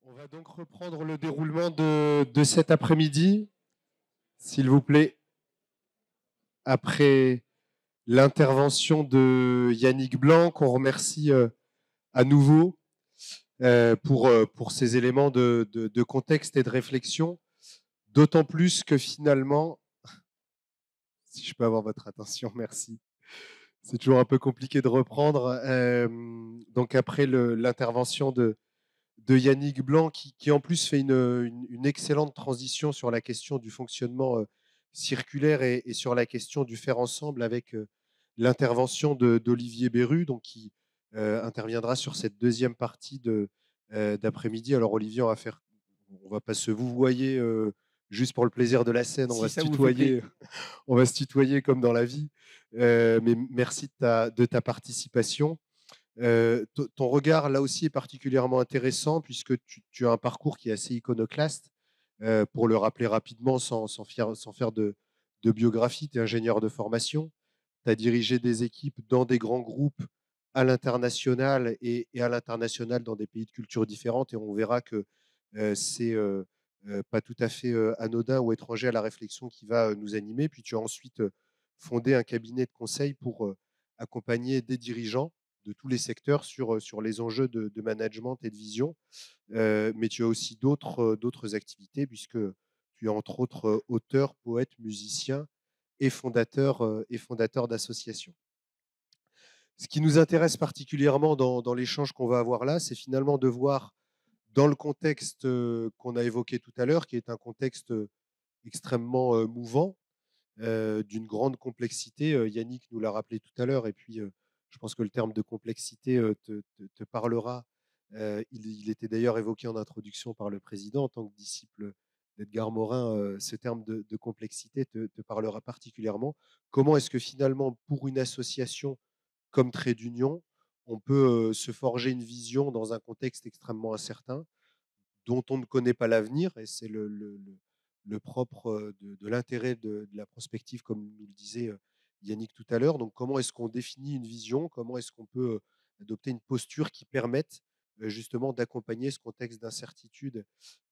On va donc reprendre le déroulement de cet après-midi, s'il vous plaît, après l'intervention de Yannick Blanc, qu'on remercie à nouveau pour ces éléments de contexte et de réflexion, d'autant plus que finalement, si je peux avoir votre attention, merci. C'est toujours un peu compliqué de reprendre. Donc après l'intervention de Yannick Blanc, qui en plus fait une excellente transition sur la question du fonctionnement circulaire et sur la question du faire ensemble avec l'intervention d'Olivier Beru, donc qui interviendra sur cette deuxième partie d'après-midi. Alors Olivier, on va pas se vouvoyer juste pour le plaisir de la scène, on va Si se ça vous fait plaisir. tutoyer, on va se tutoyer comme dans la vie. Mais merci de ta participation. Ton regard, là aussi, est particulièrement intéressant puisque tu as un parcours qui est assez iconoclaste. Pour le rappeler rapidement, sans faire de biographie, tu es ingénieur de formation. Tu as dirigé des équipes dans des grands groupes à l'international et à l'international dans des pays de cultures différentes. Et on verra que c'est pas tout à fait anodin ou étranger à la réflexion qui va nous animer. Puis tu as ensuite fondé un cabinet de conseil pour accompagner des dirigeants de tous les secteurs sur les enjeux de management et de vision. Mais tu as aussi d'autres activités, puisque tu es entre autres auteur, poète, musicien et fondateur d'associations. Ce qui nous intéresse particulièrement dans l'échange qu'on va avoir là, c'est finalement de voir dans le contexte qu'on a évoqué tout à l'heure, qui est un contexte extrêmement mouvant, d'une grande complexité. Yannick nous l'a rappelé tout à l'heure, et puis je pense que le terme de complexité te parlera. Il était d'ailleurs évoqué en introduction par le président en tant que disciple d'Edgar Morin. Ce terme de complexité te parlera particulièrement. Comment est-ce que finalement, pour une association comme Trait d'Union, on peut se forger une vision dans un contexte extrêmement incertain, dont on ne connaît pas l'avenir, et c'est le propre de l'intérêt de la prospective, comme nous le disait Yannick tout à l'heure. Donc, comment est-ce qu'on définit une vision? Comment est-ce qu'on peut adopter une posture qui permette justement d'accompagner ce contexte d'incertitude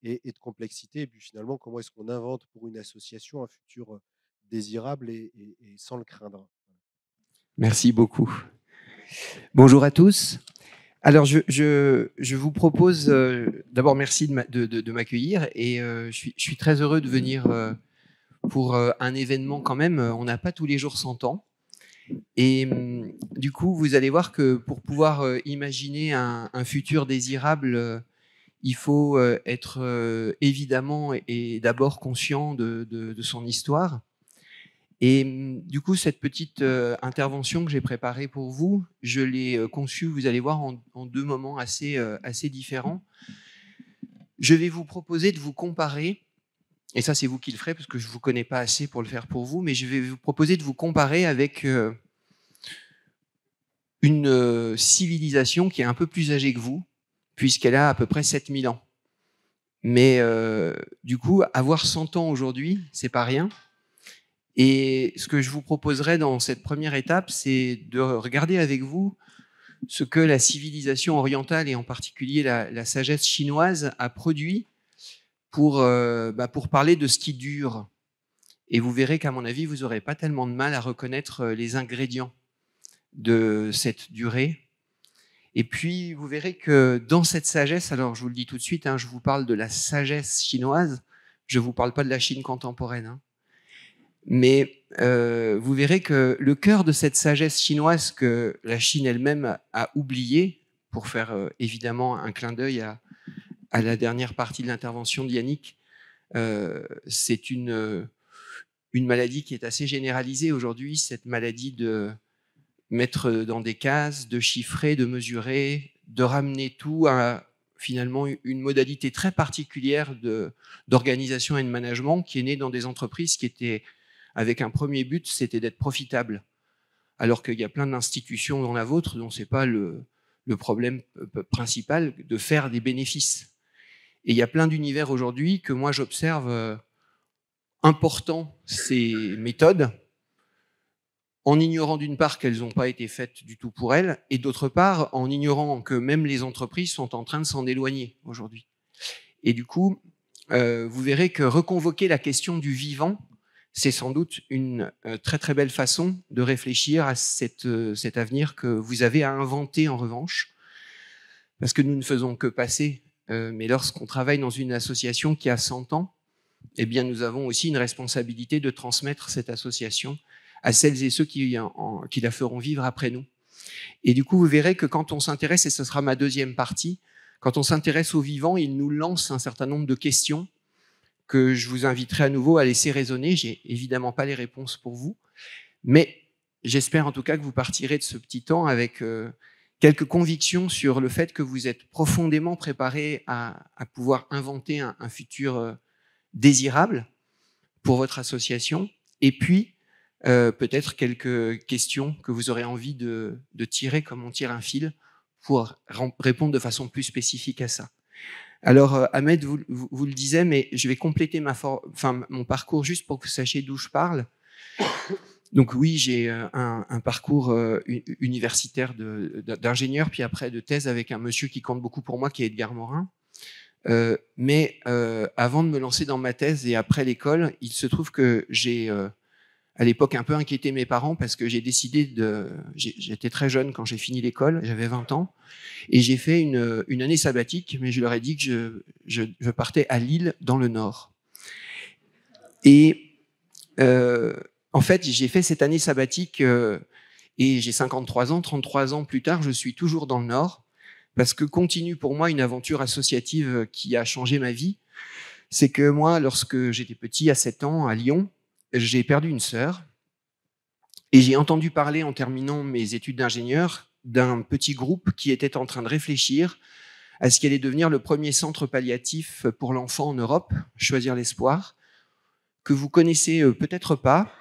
et de complexité? Et puis finalement, comment est-ce qu'on invente pour une association un futur désirable et sans le craindre? Merci beaucoup. Bonjour à tous. Alors, je vous propose, d'abord, merci de m'accueillir et je suis très heureux de venir pour un événement quand même. On n'a pas tous les jours 100 ans. Et du coup, vous allez voir que pour pouvoir imaginer un futur désirable, il faut être évidemment et d'abord conscient de son histoire. Et du coup, cette petite intervention que j'ai préparée pour vous, je l'ai conçue, vous allez voir, en deux moments assez différents. Je vais vous proposer de vous comparer, et ça c'est vous qui le ferez parce que je ne vous connais pas assez pour le faire pour vous, mais je vais vous proposer de vous comparer avec une civilisation qui est un peu plus âgée que vous, puisqu'elle a à peu près 7000 ans. Mais du coup, avoir 100 ans aujourd'hui, c'est pas rien. Et ce que je vous proposerai dans cette première étape, c'est de regarder avec vous ce que la civilisation orientale et en particulier la sagesse chinoise a produit pour parler de ce qui dure. Et vous verrez qu'à mon avis, vous n'aurez pas tellement de mal à reconnaître les ingrédients de cette durée. Et puis, vous verrez que dans cette sagesse, alors je vous le dis tout de suite, je vous parle de la sagesse chinoise, je ne vous parle pas de la Chine contemporaine. Mais vous verrez que le cœur de cette sagesse chinoise que la Chine elle-même a oubliée, pour faire évidemment un clin d'œil à la dernière partie de l'intervention de Yannick, c'est une maladie qui est assez généralisée aujourd'hui, cette maladie de mettre dans des cases, de chiffrer, de mesurer, de ramener tout à finalement une modalité très particulière d'organisation et de management qui est née dans des entreprises qui étaient avec un premier but, c'était d'être profitable. Alors qu'il y a plein d'institutions dans la vôtre dont ce n'est pas le problème principal de faire des bénéfices. Et il y a plein d'univers aujourd'hui que moi j'observe important ces méthodes, en ignorant d'une part qu'elles n'ont pas été faites du tout pour elles, et d'autre part en ignorant que même les entreprises sont en train de s'en éloigner aujourd'hui. Et du coup, vous verrez que reconvoquer la question du vivant, c'est sans doute une très très belle façon de réfléchir à cet avenir que vous avez à inventer en revanche, parce que nous ne faisons que passer, mais lorsqu'on travaille dans une association qui a 100 ans, eh bien nous avons aussi une responsabilité de transmettre cette association à celles et ceux qui la feront vivre après nous. Et du coup, vous verrez que quand on s'intéresse, et ce sera ma deuxième partie, quand on s'intéresse au vivant, il nous lance un certain nombre de questions que je vous inviterai à nouveau à laisser résonner. J'ai évidemment pas les réponses pour vous, mais j'espère en tout cas que vous partirez de ce petit temps avec quelques convictions sur le fait que vous êtes profondément préparés à pouvoir inventer un futur désirable pour votre association, et puis peut-être quelques questions que vous aurez envie de tirer comme on tire un fil pour répondre de façon plus spécifique à ça. Alors, Ahmed, vous le disiez, mais je vais compléter mon parcours juste pour que vous sachiez d'où je parle. Donc oui, j'ai un parcours universitaire d'ingénieur, puis après de thèse avec un monsieur qui compte beaucoup pour moi, qui est Edgar Morin. Mais avant de me lancer dans ma thèse et après l'école, il se trouve que j'ai à l'époque un peu inquiété mes parents parce que j'ai décidé j'étais très jeune quand j'ai fini l'école, j'avais 20 ans, et j'ai fait une année sabbatique, mais je leur ai dit que je partais à Lille dans le Nord. Et en fait, j'ai fait cette année sabbatique et j'ai 53 ans, 33 ans plus tard, je suis toujours dans le Nord parce que continue pour moi une aventure associative qui a changé ma vie. C'est que moi, lorsque j'étais petit, à 7 ans, à Lyon, j'ai perdu une sœur et j'ai entendu parler en terminant mes études d'ingénieur d'un petit groupe qui était en train de réfléchir à ce qui allait devenir le premier centre palliatif pour l'enfant en Europe, Choisir l'Espoir, que vous connaissez peut-être pas,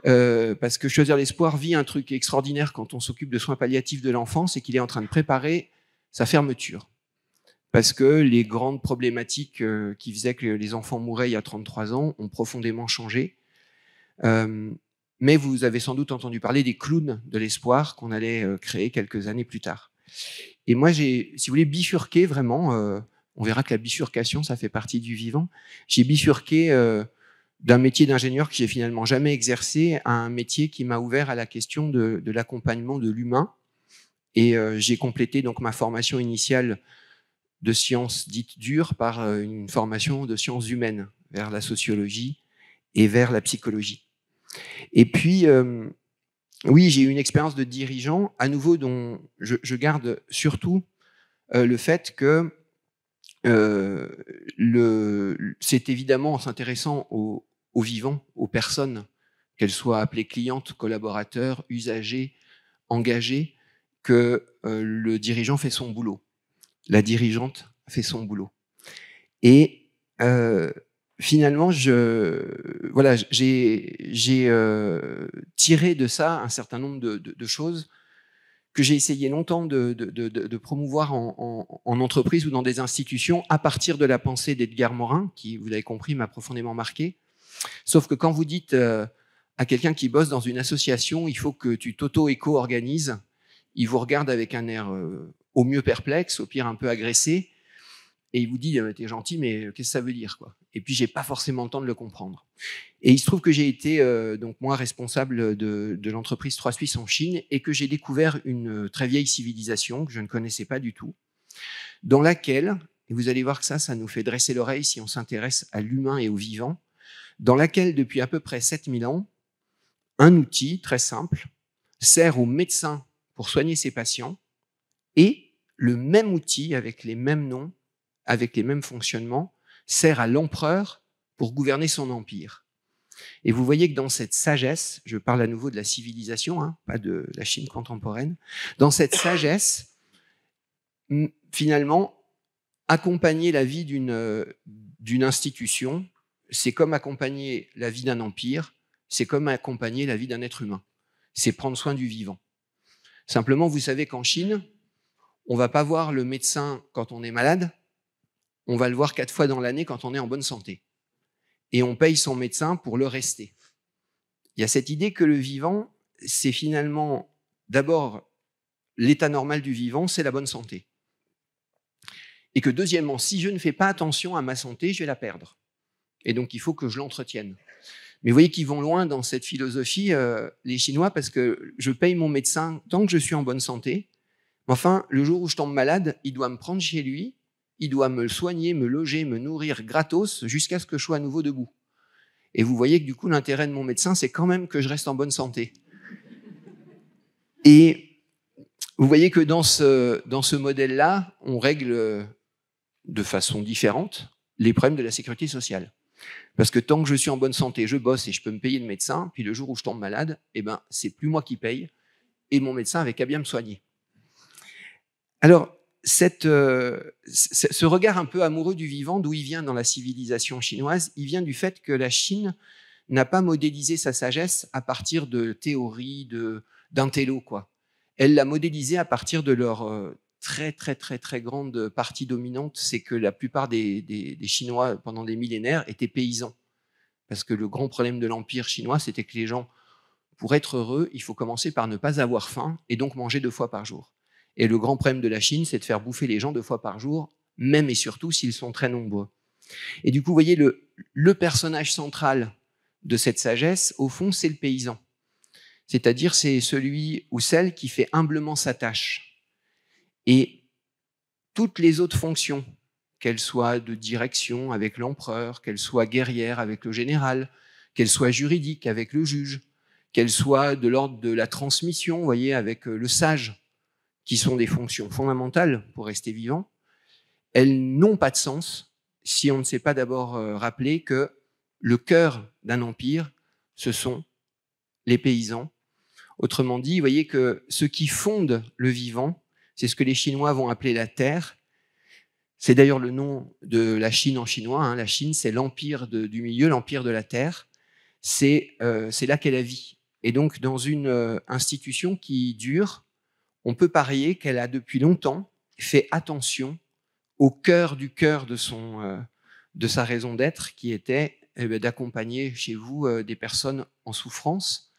parce que Choisir l'Espoir vit un truc extraordinaire quand on s'occupe de soins palliatifs de l'enfant, c'est qu'il est en train de préparer sa fermeture. Parce que les grandes problématiques qui faisaient que les enfants mouraient il y a 33 ans ont profondément changé. Mais vous avez sans doute entendu parler des clowns de l'espoir qu'on allait créer quelques années plus tard. Et moi, j'ai, si vous voulez, bifurqué vraiment, on verra que la bifurcation, ça fait partie du vivant, j'ai bifurqué d'un métier d'ingénieur que j'ai finalement jamais exercé à un métier qui m'a ouvert à la question de l'accompagnement de l'humain. Et j'ai complété donc ma formation initiale de sciences dites dures par une formation de sciences humaines vers la sociologie et vers la psychologie. Et puis, oui, j'ai eu une expérience de dirigeant, à nouveau, dont je garde surtout le fait que c'est évidemment en s'intéressant aux vivants, aux personnes, qu'elles soient appelées clientes, collaborateurs, usagers, engagés, que le dirigeant fait son boulot. La dirigeante fait son boulot. Et finalement, j'ai tiré de ça un certain nombre de choses que j'ai essayé longtemps de promouvoir en entreprise ou dans des institutions à partir de la pensée d'Edgar Morin, qui, vous l'avez compris, m'a profondément marqué. Sauf que quand vous dites à quelqu'un qui bosse dans une association, il faut que tu t'auto-éco-organises, il vous regarde avec un air au mieux perplexe, au pire un peu agressé, et il vous dit « t'es gentil, mais qu'est-ce que ça veut dire quoi ?» Et puis, j'ai pas forcément le temps de le comprendre. Et il se trouve que j'ai été, donc moi, responsable de l'entreprise 3 Suisses en Chine et que j'ai découvert une très vieille civilisation que je ne connaissais pas du tout, dans laquelle, et vous allez voir que ça nous fait dresser l'oreille si on s'intéresse à l'humain et au vivant, dans laquelle, depuis à peu près 7000 ans, un outil très simple sert aux médecins pour soigner ses patients et le même outil, avec les mêmes noms, avec les mêmes fonctionnements, sert à l'empereur pour gouverner son empire. Et vous voyez que dans cette sagesse, je parle à nouveau de la civilisation, hein, pas de la Chine contemporaine, dans cette sagesse, finalement, accompagner la vie d'une institution, c'est comme accompagner la vie d'un empire, c'est comme accompagner la vie d'un être humain. C'est prendre soin du vivant. Simplement, vous savez qu'en Chine, on ne va pas voir le médecin quand on est malade, on va le voir 4 fois dans l'année quand on est en bonne santé. Et on paye son médecin pour le rester. Il y a cette idée que le vivant, c'est finalement d'abord l'état normal du vivant, c'est la bonne santé. Et que deuxièmement, si je ne fais pas attention à ma santé, je vais la perdre. Et donc, il faut que je l'entretienne. Mais vous voyez qu'ils vont loin dans cette philosophie, les Chinois, parce que je paye mon médecin tant que je suis en bonne santé. Enfin, le jour où je tombe malade, il doit me prendre chez lui, il doit me soigner, me loger, me nourrir gratos jusqu'à ce que je sois à nouveau debout. Et vous voyez que du coup, l'intérêt de mon médecin, c'est quand même que je reste en bonne santé. Et vous voyez que dans ce modèle-là, on règle de façon différente les problèmes de la sécurité sociale. Parce que tant que je suis en bonne santé, je bosse et je peux me payer le médecin, puis le jour où je tombe malade, eh ben, c'est plus moi qui paye, et mon médecin avait qu'à bien me soigner. Alors, ce regard un peu amoureux du vivant, d'où il vient dans la civilisation chinoise, il vient du fait que la Chine n'a pas modélisé sa sagesse à partir de théories, d'intello, quoi. Elle l'a modélisé à partir de leur très, très, très, très grande partie dominante, c'est que la plupart des Chinois, pendant des millénaires, étaient paysans. Parce que le grand problème de l'Empire chinois, c'était que les gens, pour être heureux, il faut commencer par ne pas avoir faim et donc manger 2 fois par jour. Et le grand problème de la Chine, c'est de faire bouffer les gens 2 fois par jour, même et surtout s'ils sont très nombreux. Et du coup, vous voyez, le personnage central de cette sagesse, au fond, c'est le paysan. C'est-à-dire, c'est celui ou celle qui fait humblement sa tâche. Et toutes les autres fonctions, qu'elles soient de direction avec l'empereur, qu'elles soient guerrières avec le général, qu'elles soient juridiques avec le juge, qu'elles soient de l'ordre de la transmission, vous voyez, avec le sage, qui sont des fonctions fondamentales pour rester vivant, elles n'ont pas de sens si on ne s'est pas d'abord rappelé que le cœur d'un empire, ce sont les paysans. Autrement dit, vous voyez que ce qui fonde le vivant, c'est ce que les Chinois vont appeler la terre. C'est d'ailleurs le nom de la Chine en chinois. Hein. La Chine, c'est l'empire du milieu, l'empire de la terre. C'est là qu'est la vie. Et donc, dans une institution qui dure, on peut parier qu'elle a depuis longtemps fait attention au cœur de sa raison d'être, qui était d'accompagner chez vous des personnes en souffrance,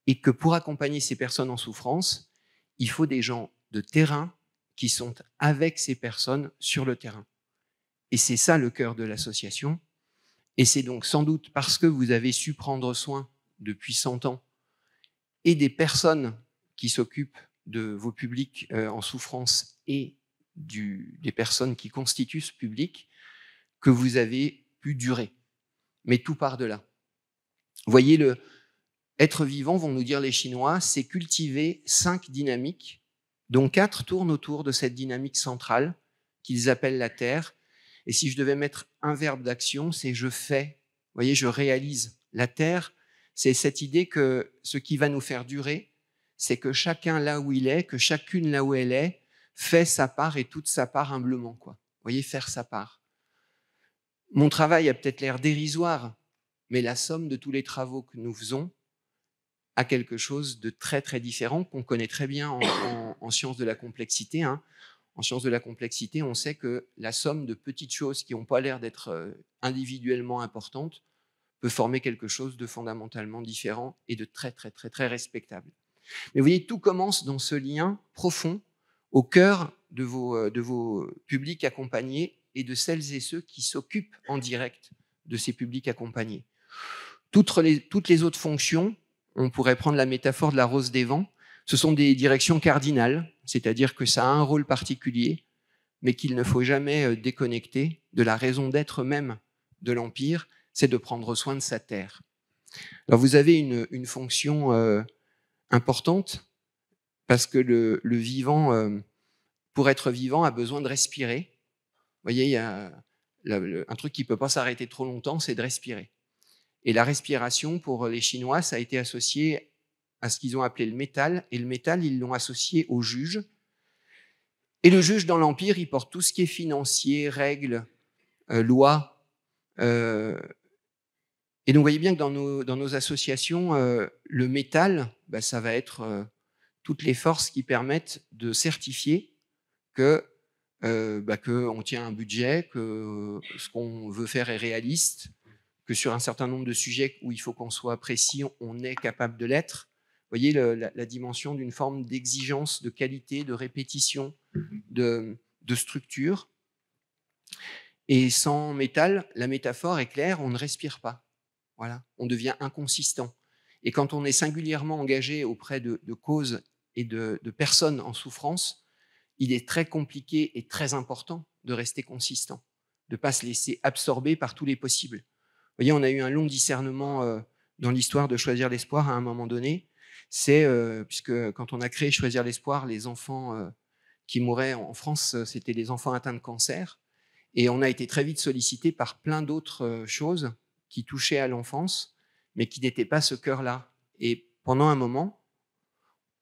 et que pour accompagner ces personnes en souffrance, il faut des gens de terrain qui sont avec ces personnes sur le terrain. Et c'est ça le cœur de l'association. Et c'est donc sans doute parce que vous avez su prendre soin depuis 100 ans et des personnes qui s'occupent de vos publics en souffrance et des personnes qui constituent ce public que vous avez pu durer. Mais tout part de là. Vous voyez, être vivant, vont nous dire les Chinois, c'est cultiver 5 dynamiques, dont 4 tournent autour de cette dynamique centrale qu'ils appellent la terre. Et si je devais mettre un verbe d'action, c'est je fais. Vous voyez, je réalise. La terre, c'est cette idée que ce qui va nous faire durer, c'est que chacun là où il est, que chacune là où elle est, fait sa part et toute sa part humblement, quoi. Vous voyez, faire sa part. Mon travail a peut-être l'air dérisoire, mais la somme de tous les travaux que nous faisons a quelque chose de très, très différent qu'on connaît très bien en sciences de la complexité. Hein. En sciences de la complexité, on sait que la somme de petites choses qui n'ont pas l'air d'être individuellement importantes peut former quelque chose de fondamentalement différent et de très, très, très, très respectable. Mais vous voyez, tout commence dans ce lien profond au cœur de vos publics accompagnés et de celles et ceux qui s'occupent en direct de ces publics accompagnés. Toutes les autres fonctions, on pourrait prendre la métaphore de la rose des vents, ce sont des directions cardinales, c'est-à-dire que ça a un rôle particulier, mais qu'il ne faut jamais déconnecter de la raison d'être même de l'Empire, c'est de prendre soin de sa terre. Alors vous avez une fonction importante, parce que le vivant, pour être vivant, a besoin de respirer. Vous voyez, il y a un truc qui ne peut pas s'arrêter trop longtemps, c'est de respirer. Et la respiration, pour les Chinois, ça a été associé à ce qu'ils ont appelé le métal. Et le métal, ils l'ont associé au juge. Et le juge, dans l'Empire, il porte tout ce qui est financier, règles, lois. Et donc, vous voyez bien que dans nos associations, le métal, ça va être toutes les forces qui permettent de certifier qu'on tient un budget, que ce qu'on veut faire est réaliste, que sur un certain nombre de sujets où il faut qu'on soit précis, on est capable de l'être. Vous voyez la dimension d'une forme d'exigence, de qualité, de répétition, de de structure. Et sans métal, la métaphore est claire, on ne respire pas. Voilà, on devient inconsistant. Et quand on est singulièrement engagé auprès de causes et de personnes en souffrance, il est très compliqué et très important de rester consistant, de ne pas se laisser absorber par tous les possibles. Vous voyez, on a eu un long discernement dans l'histoire de Choisir l'espoir à un moment donné. C'est puisque quand on a créé Choisir l'espoir, les enfants qui mouraient en France, c'était les enfants atteints de cancer. Et on a été très vite sollicité par plein d'autres choses qui touchaient à l'enfance, mais qui n'étaient pas ce cœur-là. Et pendant un moment,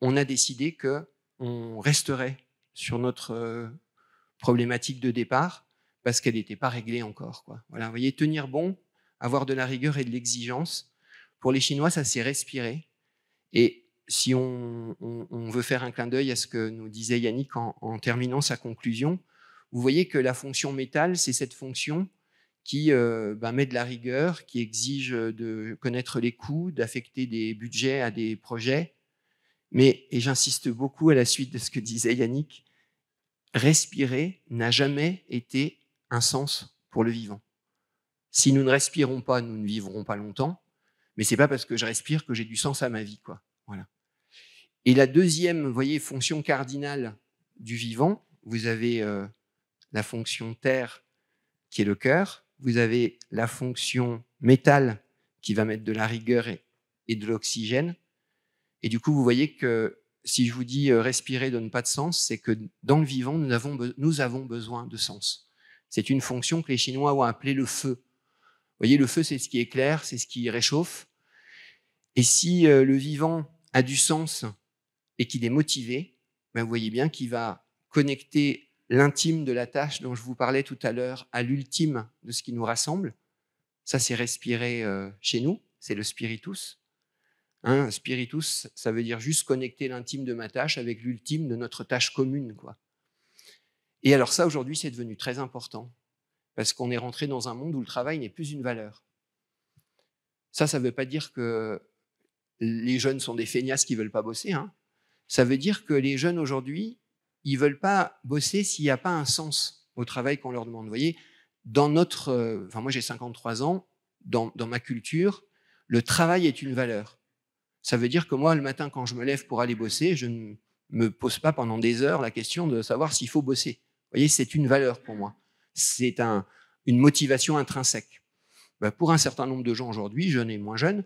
on a décidé qu'on resterait sur notre problématique de départ parce qu'elle n'était pas réglée encore, quoi. Voilà, vous voyez, tenir bon, avoir de la rigueur et de l'exigence. Pour les Chinois, ça s'est respiré. Et si on veut faire un clin d'œil à ce que nous disait Yannick en terminant sa conclusion, vous voyez que la fonction métal, c'est cette fonction qui met de la rigueur, qui exige de connaître les coûts, d'affecter des budgets à des projets. Mais, et j'insiste beaucoup à la suite de ce que disait Yannick, respirer n'a jamais été un sens pour le vivant. Si nous ne respirons pas, nous ne vivrons pas longtemps, mais c'est pas parce que je respire que j'ai du sens à ma vie, quoi. Voilà. Et la deuxième, vous voyez, fonction cardinale du vivant, vous avez la fonction terre qui est le cœur, vous avez la fonction métal qui va mettre de la rigueur et de l'oxygène. Et du coup, vous voyez que si je vous dis respirer donne pas de sens, c'est que dans le vivant, nous avons besoin de sens. C'est une fonction que les Chinois ont appelée le feu. Vous voyez, le feu, c'est ce qui éclaire, c'est ce qui réchauffe. Et si le vivant a du sens et qu'il est motivé, ben vous voyez bien qu'il va connecter l'intime de la tâche dont je vous parlais tout à l'heure à l'ultime de ce qui nous rassemble. Ça, c'est respirer chez nous, c'est le spiritus. Hein, spiritus, ça veut dire juste connecter l'intime de ma tâche avec l'ultime de notre tâche commune, quoi. Et alors ça, aujourd'hui, c'est devenu très important parce qu'on est rentré dans un monde où le travail n'est plus une valeur. Ça ne veut pas dire que les jeunes sont des feignasses qui ne veulent pas bosser. Hein. Ça veut dire que les jeunes aujourd'hui, ils ne veulent pas bosser s'il n'y a pas un sens au travail qu'on leur demande. Vous voyez, dans notre... moi, j'ai 53 ans. Dans ma culture, le travail est une valeur. Ça veut dire que moi, le matin, quand je me lève pour aller bosser, je ne me pose pas pendant des heures la question de savoir s'il faut bosser. Vous voyez, c'est une valeur pour moi. C'est une motivation intrinsèque. Ben, pour un certain nombre de gens aujourd'hui, jeunes et moins jeunes,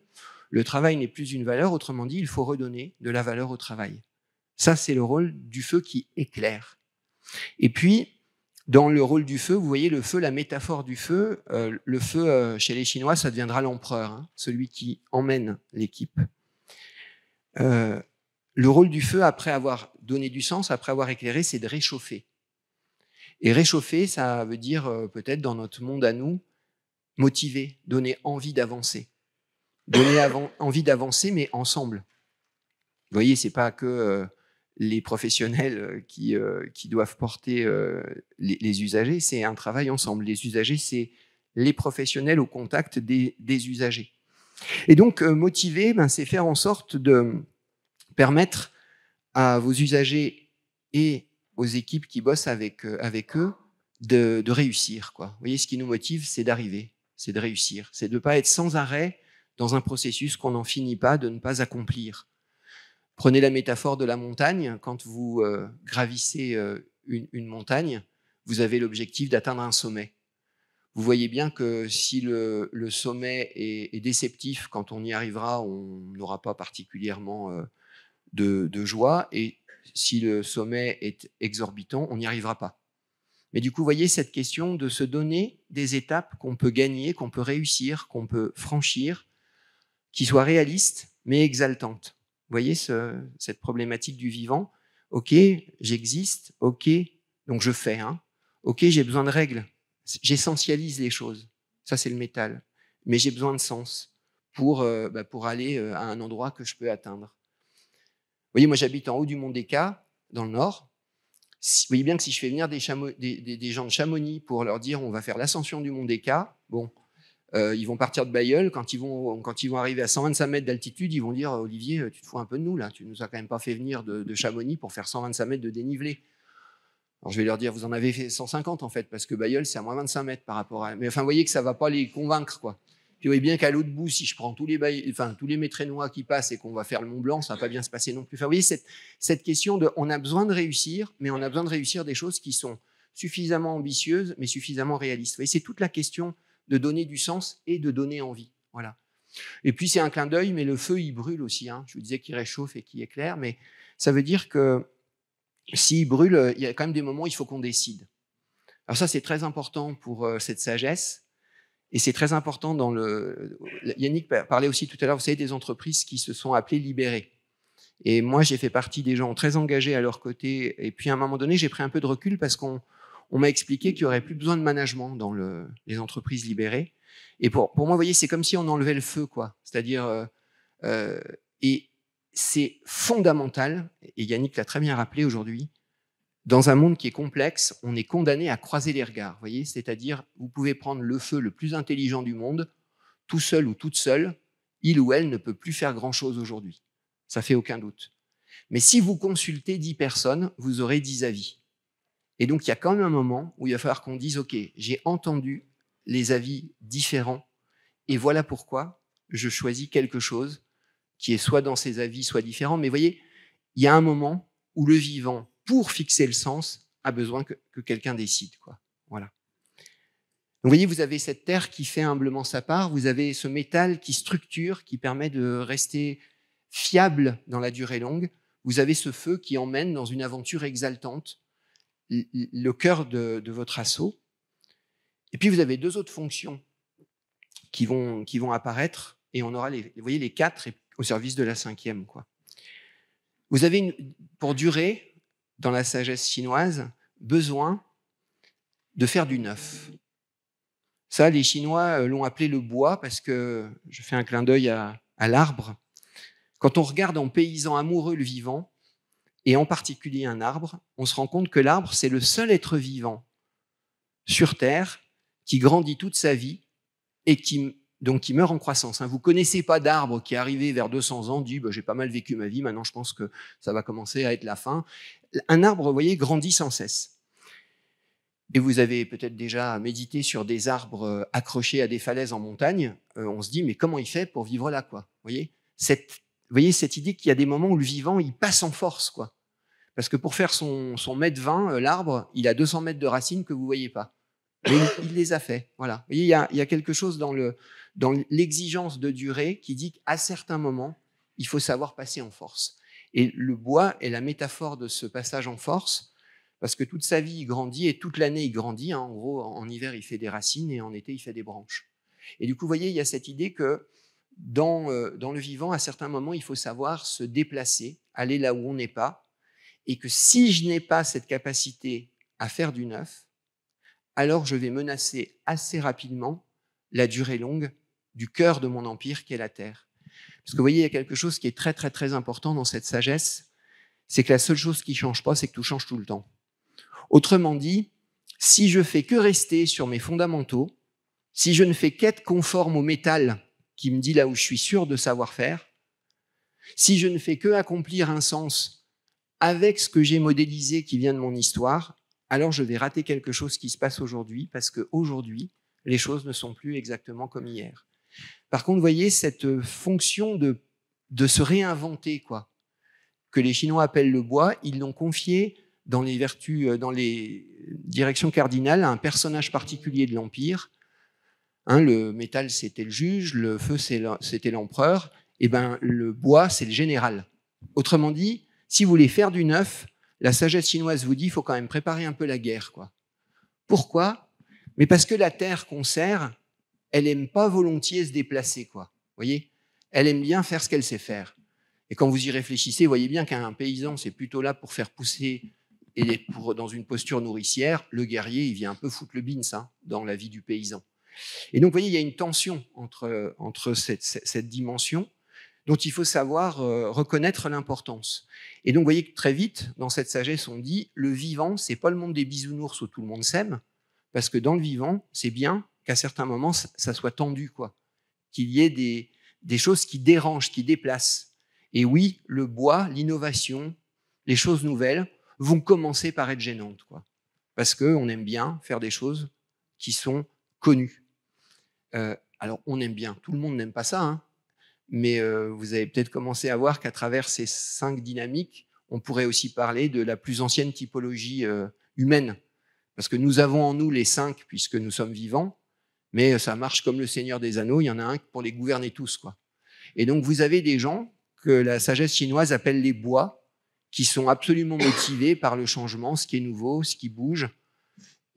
le travail n'est plus une valeur. Autrement dit, il faut redonner de la valeur au travail. Ça, c'est le rôle du feu qui éclaire. Et puis, dans le rôle du feu, vous voyez le feu, la métaphore du feu. Le feu, chez les Chinois, ça deviendra l'empereur, hein, celui qui emmène l'équipe. Le rôle du feu, après avoir donné du sens, après avoir éclairé, c'est de réchauffer. Et réchauffer, ça veut dire peut-être dans notre monde à nous, motiver, donner envie d'avancer. Donner envie d'avancer, mais ensemble. Vous voyez, c'est pas que les professionnels qui doivent porter les usagers, c'est un travail ensemble. Les usagers, c'est les professionnels au contact des usagers. Et donc, motiver, c'est faire en sorte de permettre à vos usagers et aux équipes qui bossent avec eux de réussir, quoi. Vous voyez, ce qui nous motive, c'est d'arriver, c'est de réussir, c'est de ne pas être sans arrêt dans un processus qu'on n'en finit pas de ne pas accomplir. Prenez la métaphore de la montagne. Quand vous gravissez une montagne, vous avez l'objectif d'atteindre un sommet. Vous voyez bien que si le sommet est déceptif, quand on y arrivera, on n'aura pas particulièrement de joie. Et si le sommet est exorbitant, on n'y arrivera pas. Mais du coup, vous voyez cette question de se donner des étapes qu'on peut gagner, qu'on peut réussir, qu'on peut franchir, qui soient réalistes, mais exaltantes. Vous voyez cette problématique du vivant. Ok, j'existe, ok, donc je fais. Hein. Ok, j'ai besoin de règles. J'essentialise les choses. Ça, c'est le métal. Mais j'ai besoin de sens pour aller à un endroit que je peux atteindre. Vous voyez, moi, j'habite en haut du Mont des Cats, dans le nord. Vous voyez bien que si je fais venir des gens de Chamonix pour leur dire on va faire l'ascension du Mont des Cats, bon, ils vont partir de Bailleul. Quand ils vont arriver à 125 mètres d'altitude, ils vont dire Olivier, tu te fous un peu de nous, là. Tu nous as quand même pas fait venir de Chamonix pour faire 125 mètres de dénivelé. Alors je vais leur dire, vous en avez fait 150 en fait, parce que Bailleul, c'est à moins 25 mètres par rapport à... Mais enfin, vous voyez que ça ne va pas les convaincre, quoi. Puis vous voyez bien qu'à l'autre bout, si je prends tous les Métrénois qui passent et qu'on va faire le Mont Blanc, ça ne va pas bien se passer non plus. Enfin, vous voyez cette question de, on a besoin de réussir, mais on a besoin de réussir des choses qui sont suffisamment ambitieuses, mais suffisamment réalistes. Vous voyez, c'est toute la question de donner du sens et de donner envie. Voilà. Et puis c'est un clin d'œil, mais le feu, il brûle aussi. Hein. Je vous disais qu'il réchauffe et qu'il éclaire, mais ça veut dire que s'il brûle, il y a quand même des moments où il faut qu'on décide. Alors ça, c'est très important pour cette sagesse. Et c'est très important dans le... Yannick parlait aussi tout à l'heure, vous savez, des entreprises qui se sont appelées libérées. Et moi, j'ai fait partie des gens très engagés à leur côté. Et puis, à un moment donné, j'ai pris un peu de recul parce qu'on m'a expliqué qu'il n'y aurait plus besoin de management dans les entreprises libérées. Et pour moi, vous voyez, c'est comme si on enlevait le feu, quoi. C'est-à-dire... et c'est fondamental, et Yannick l'a très bien rappelé aujourd'hui, dans un monde qui est complexe, on est condamné à croiser les regards. Voyez, c'est-à-dire, vous pouvez prendre le feu le plus intelligent du monde, tout seul ou toute seule, il ou elle ne peut plus faire grand-chose aujourd'hui. Ça fait aucun doute. Mais si vous consultez 10 personnes, vous aurez 10 avis. Et donc, il y a quand même un moment où il va falloir qu'on dise, OK, j'ai entendu les avis différents, et voilà pourquoi je choisis quelque chose qui est soit dans ces avis, soit différent. Mais voyez, il y a un moment où le vivant, pour fixer le sens, a besoin que quelqu'un décide, quoi. Voilà. Donc, vous voyez, vous avez cette terre qui fait humblement sa part, vous avez ce métal qui structure, qui permet de rester fiable dans la durée longue, vous avez ce feu qui emmène dans une aventure exaltante le cœur de votre assaut. Et puis, vous avez deux autres fonctions qui vont apparaître, et on aura, vous voyez, les 4 au service de la 5e, quoi. Vous avez, pour durer, dans la sagesse chinoise, besoin de faire du neuf. Ça, les Chinois l'ont appelé le bois, parce que, je fais un clin d'œil à l'arbre, quand on regarde en paysan amoureux le vivant, et en particulier un arbre, on se rend compte que l'arbre, c'est le seul être vivant sur Terre qui grandit toute sa vie et qui meurt en croissance. Vous ne connaissez pas d'arbre qui est arrivé vers 200 ans, dit j'ai pas mal vécu ma vie, maintenant je pense que ça va commencer à être la fin. Un arbre, vous voyez, grandit sans cesse. Et vous avez peut-être déjà médité sur des arbres accrochés à des falaises en montagne. On se dit, mais comment il fait pour vivre là, quoi? Vous voyez cette idée qu'il y a des moments où le vivant, il passe en force, quoi. Parce que pour faire son mètre 20, l'arbre, il a 200 mètres de racines que vous ne voyez pas. Mais il les a fait. Voilà. Vous voyez, il y a quelque chose dans l'exigence de durée qui dit qu'à certains moments, il faut savoir passer en force. Et le bois est la métaphore de ce passage en force, parce que toute sa vie, il grandit, et toute l'année, il grandit. En gros, en hiver, il fait des racines, et en été, il fait des branches. Et du coup, vous voyez, il y a cette idée que dans le vivant, à certains moments, il faut savoir se déplacer, aller là où on n'est pas, et que si je n'ai pas cette capacité à faire du neuf, alors je vais menacer assez rapidement la durée longue du cœur de mon empire qui est la Terre. Parce que vous voyez, il y a quelque chose qui est très très très important dans cette sagesse, c'est que la seule chose qui ne change pas, c'est que tout change tout le temps. Autrement dit, si je fais que rester sur mes fondamentaux, si je ne fais qu'être conforme au métal qui me dit là où je suis sûr de savoir faire, si je ne fais que accomplir un sens avec ce que j'ai modélisé qui vient de mon histoire, alors je vais rater quelque chose qui se passe aujourd'hui, parce qu'aujourd'hui, les choses ne sont plus exactement comme hier. Par contre, vous voyez, cette fonction de se réinventer, quoi, que les Chinois appellent le bois, ils l'ont confié dans les vertus, dans les directions cardinales, à un personnage particulier de l'Empire. Le métal, c'était le juge, le feu, c'était l'empereur, et le bois, c'est le général. Autrement dit, si vous voulez faire du neuf, la sagesse chinoise vous dit qu'il faut quand même préparer un peu la guerre, quoi. Pourquoi? Mais parce que la terre qu'on sert, elle n'aime pas volontiers se déplacer, quoi. Voyez, elle aime bien faire ce qu'elle sait faire. Et quand vous y réfléchissez, vous voyez bien qu'un paysan, c'est plutôt là pour faire pousser et dans une posture nourricière. Le guerrier, il vient un peu foutre le beans dans la vie du paysan. Et donc, vous voyez, il y a une tension entre cette dimension dont il faut savoir reconnaître l'importance. Et donc, vous voyez que très vite, dans cette sagesse, on dit le vivant, c'est pas le monde des bisounours où tout le monde s'aime, parce que dans le vivant, c'est bien qu'à certains moments, ça soit tendu, quoi. Qu'il y ait des choses qui dérangent, qui déplacent. Et oui, le bois, l'innovation, les choses nouvelles vont commencer par être gênantes, quoi. parce qu'on aime bien faire des choses qui sont connues. Alors, on aime bien, tout le monde n'aime pas ça, hein, mais vous avez peut-être commencé à voir qu'à travers ces 5 dynamiques, on pourrait aussi parler de la plus ancienne typologie humaine, parce que nous avons en nous les 5 puisque nous sommes vivants, mais ça marche comme le Seigneur des Anneaux, il y en a un pour les gouverner tous, quoi. Et donc, vous avez des gens que la sagesse chinoise appelle les bois, qui sont absolument motivés par le changement, ce qui est nouveau, ce qui bouge.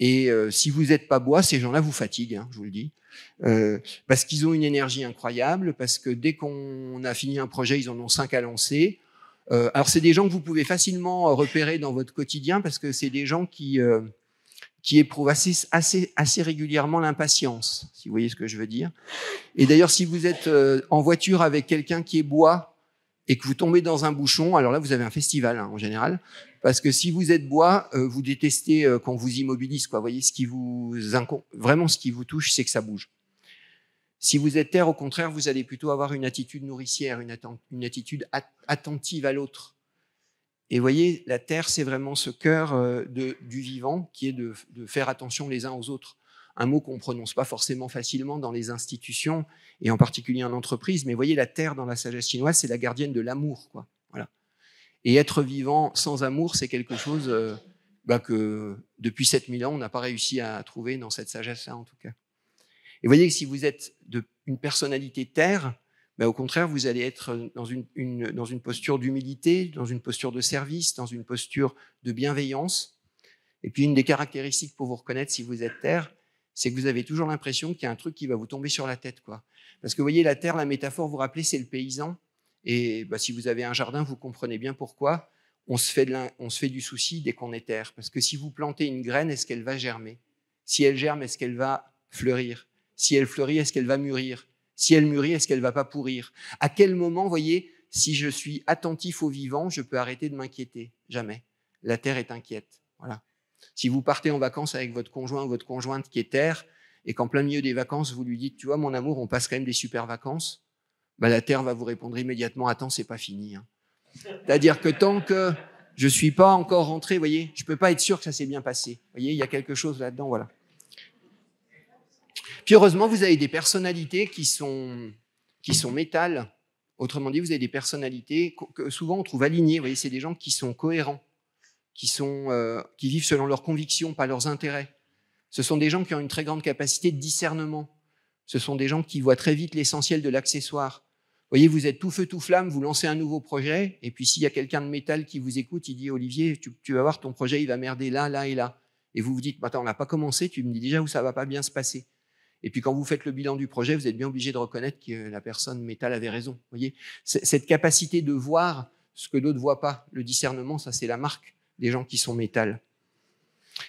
Et si vous n'êtes pas bois, ces gens-là vous fatiguent, hein, je vous le dis. Parce qu'ils ont une énergie incroyable, parce que dès qu'on a fini un projet, ils en ont 5 à lancer. Alors, c'est des gens que vous pouvez facilement repérer dans votre quotidien, parce que c'est des gens qui éprouvent assez régulièrement l'impatience, si vous voyez ce que je veux dire. Et d'ailleurs, si vous êtes en voiture avec quelqu'un qui est bois et que vous tombez dans un bouchon, alors là, vous avez un festival, hein, en général, parce que si vous êtes bois, vous détestez qu'on vous immobilise, quoi. Vous voyez, vraiment, ce qui vous touche, c'est que ça bouge. Si vous êtes terre, au contraire, vous allez plutôt avoir une attitude nourricière, une attitude attentive à l'autre. Et vous voyez, la terre, c'est vraiment ce cœur du vivant qui est de faire attention les uns aux autres. Un mot qu'on ne prononce pas forcément facilement dans les institutions, et en particulier en entreprise, mais vous voyez, la terre, dans la sagesse chinoise, c'est la gardienne de l'amour, quoi. Voilà. Et être vivant sans amour, c'est quelque chose que depuis 7000 ans, on n'a pas réussi à trouver dans cette sagesse-là, en tout cas. Et vous voyez que si vous êtes une personnalité terre, au contraire, vous allez être dans une posture d'humilité, dans une posture de service, dans une posture de bienveillance. Et puis, une des caractéristiques pour vous reconnaître si vous êtes terre, c'est que vous avez toujours l'impression qu'il y a un truc qui va vous tomber sur la tête, quoi. Parce que vous voyez, la terre, la métaphore, vous vous rappelez, c'est le paysan. Et si vous avez un jardin, vous comprenez bien pourquoi on se fait du souci dès qu'on est terre. Parce que si vous plantez une graine, est-ce qu'elle va germer? Si elle germe, est-ce qu'elle va fleurir? Si elle fleurit, est-ce qu'elle va mûrir? Si elle mûrit, est-ce qu'elle va pas pourrir? À quel moment, vous voyez, si je suis attentif au vivant, je peux arrêter de m'inquiéter? Jamais. La terre est inquiète. Voilà. Si vous partez en vacances avec votre conjoint ou votre conjointe qui est terre, et qu'en plein milieu des vacances, vous lui dites, tu vois, mon amour, on passe quand même des super vacances, la terre va vous répondre immédiatement, attends, c'est pas fini, hein. C'est-à-dire que tant que je suis pas encore rentré, vous voyez, je peux pas être sûr que ça s'est bien passé. Vous voyez, il y a quelque chose là-dedans, voilà. Puis heureusement, vous avez des personnalités qui sont métal. Autrement dit, vous avez des personnalités que souvent on trouve alignées. Vous voyez, c'est des gens qui sont cohérents, qui vivent selon leurs convictions, pas leurs intérêts. Ce sont des gens qui ont une très grande capacité de discernement. Ce sont des gens qui voient très vite l'essentiel de l'accessoire. Vous voyez, vous êtes tout feu, tout flamme, vous lancez un nouveau projet, et puis s'il y a quelqu'un de métal qui vous écoute, il dit « Olivier, tu vas voir, ton projet, il va merder là, là et là. » Et vous vous dites « Attends, on n'a pas commencé, tu me dis déjà où ça va pas bien se passer. » Et puis quand vous faites le bilan du projet, vous êtes bien obligé de reconnaître que la personne métal avait raison. Vous voyez, cette capacité de voir ce que d'autres ne voient pas, le discernement, ça c'est la marque des gens qui sont métal.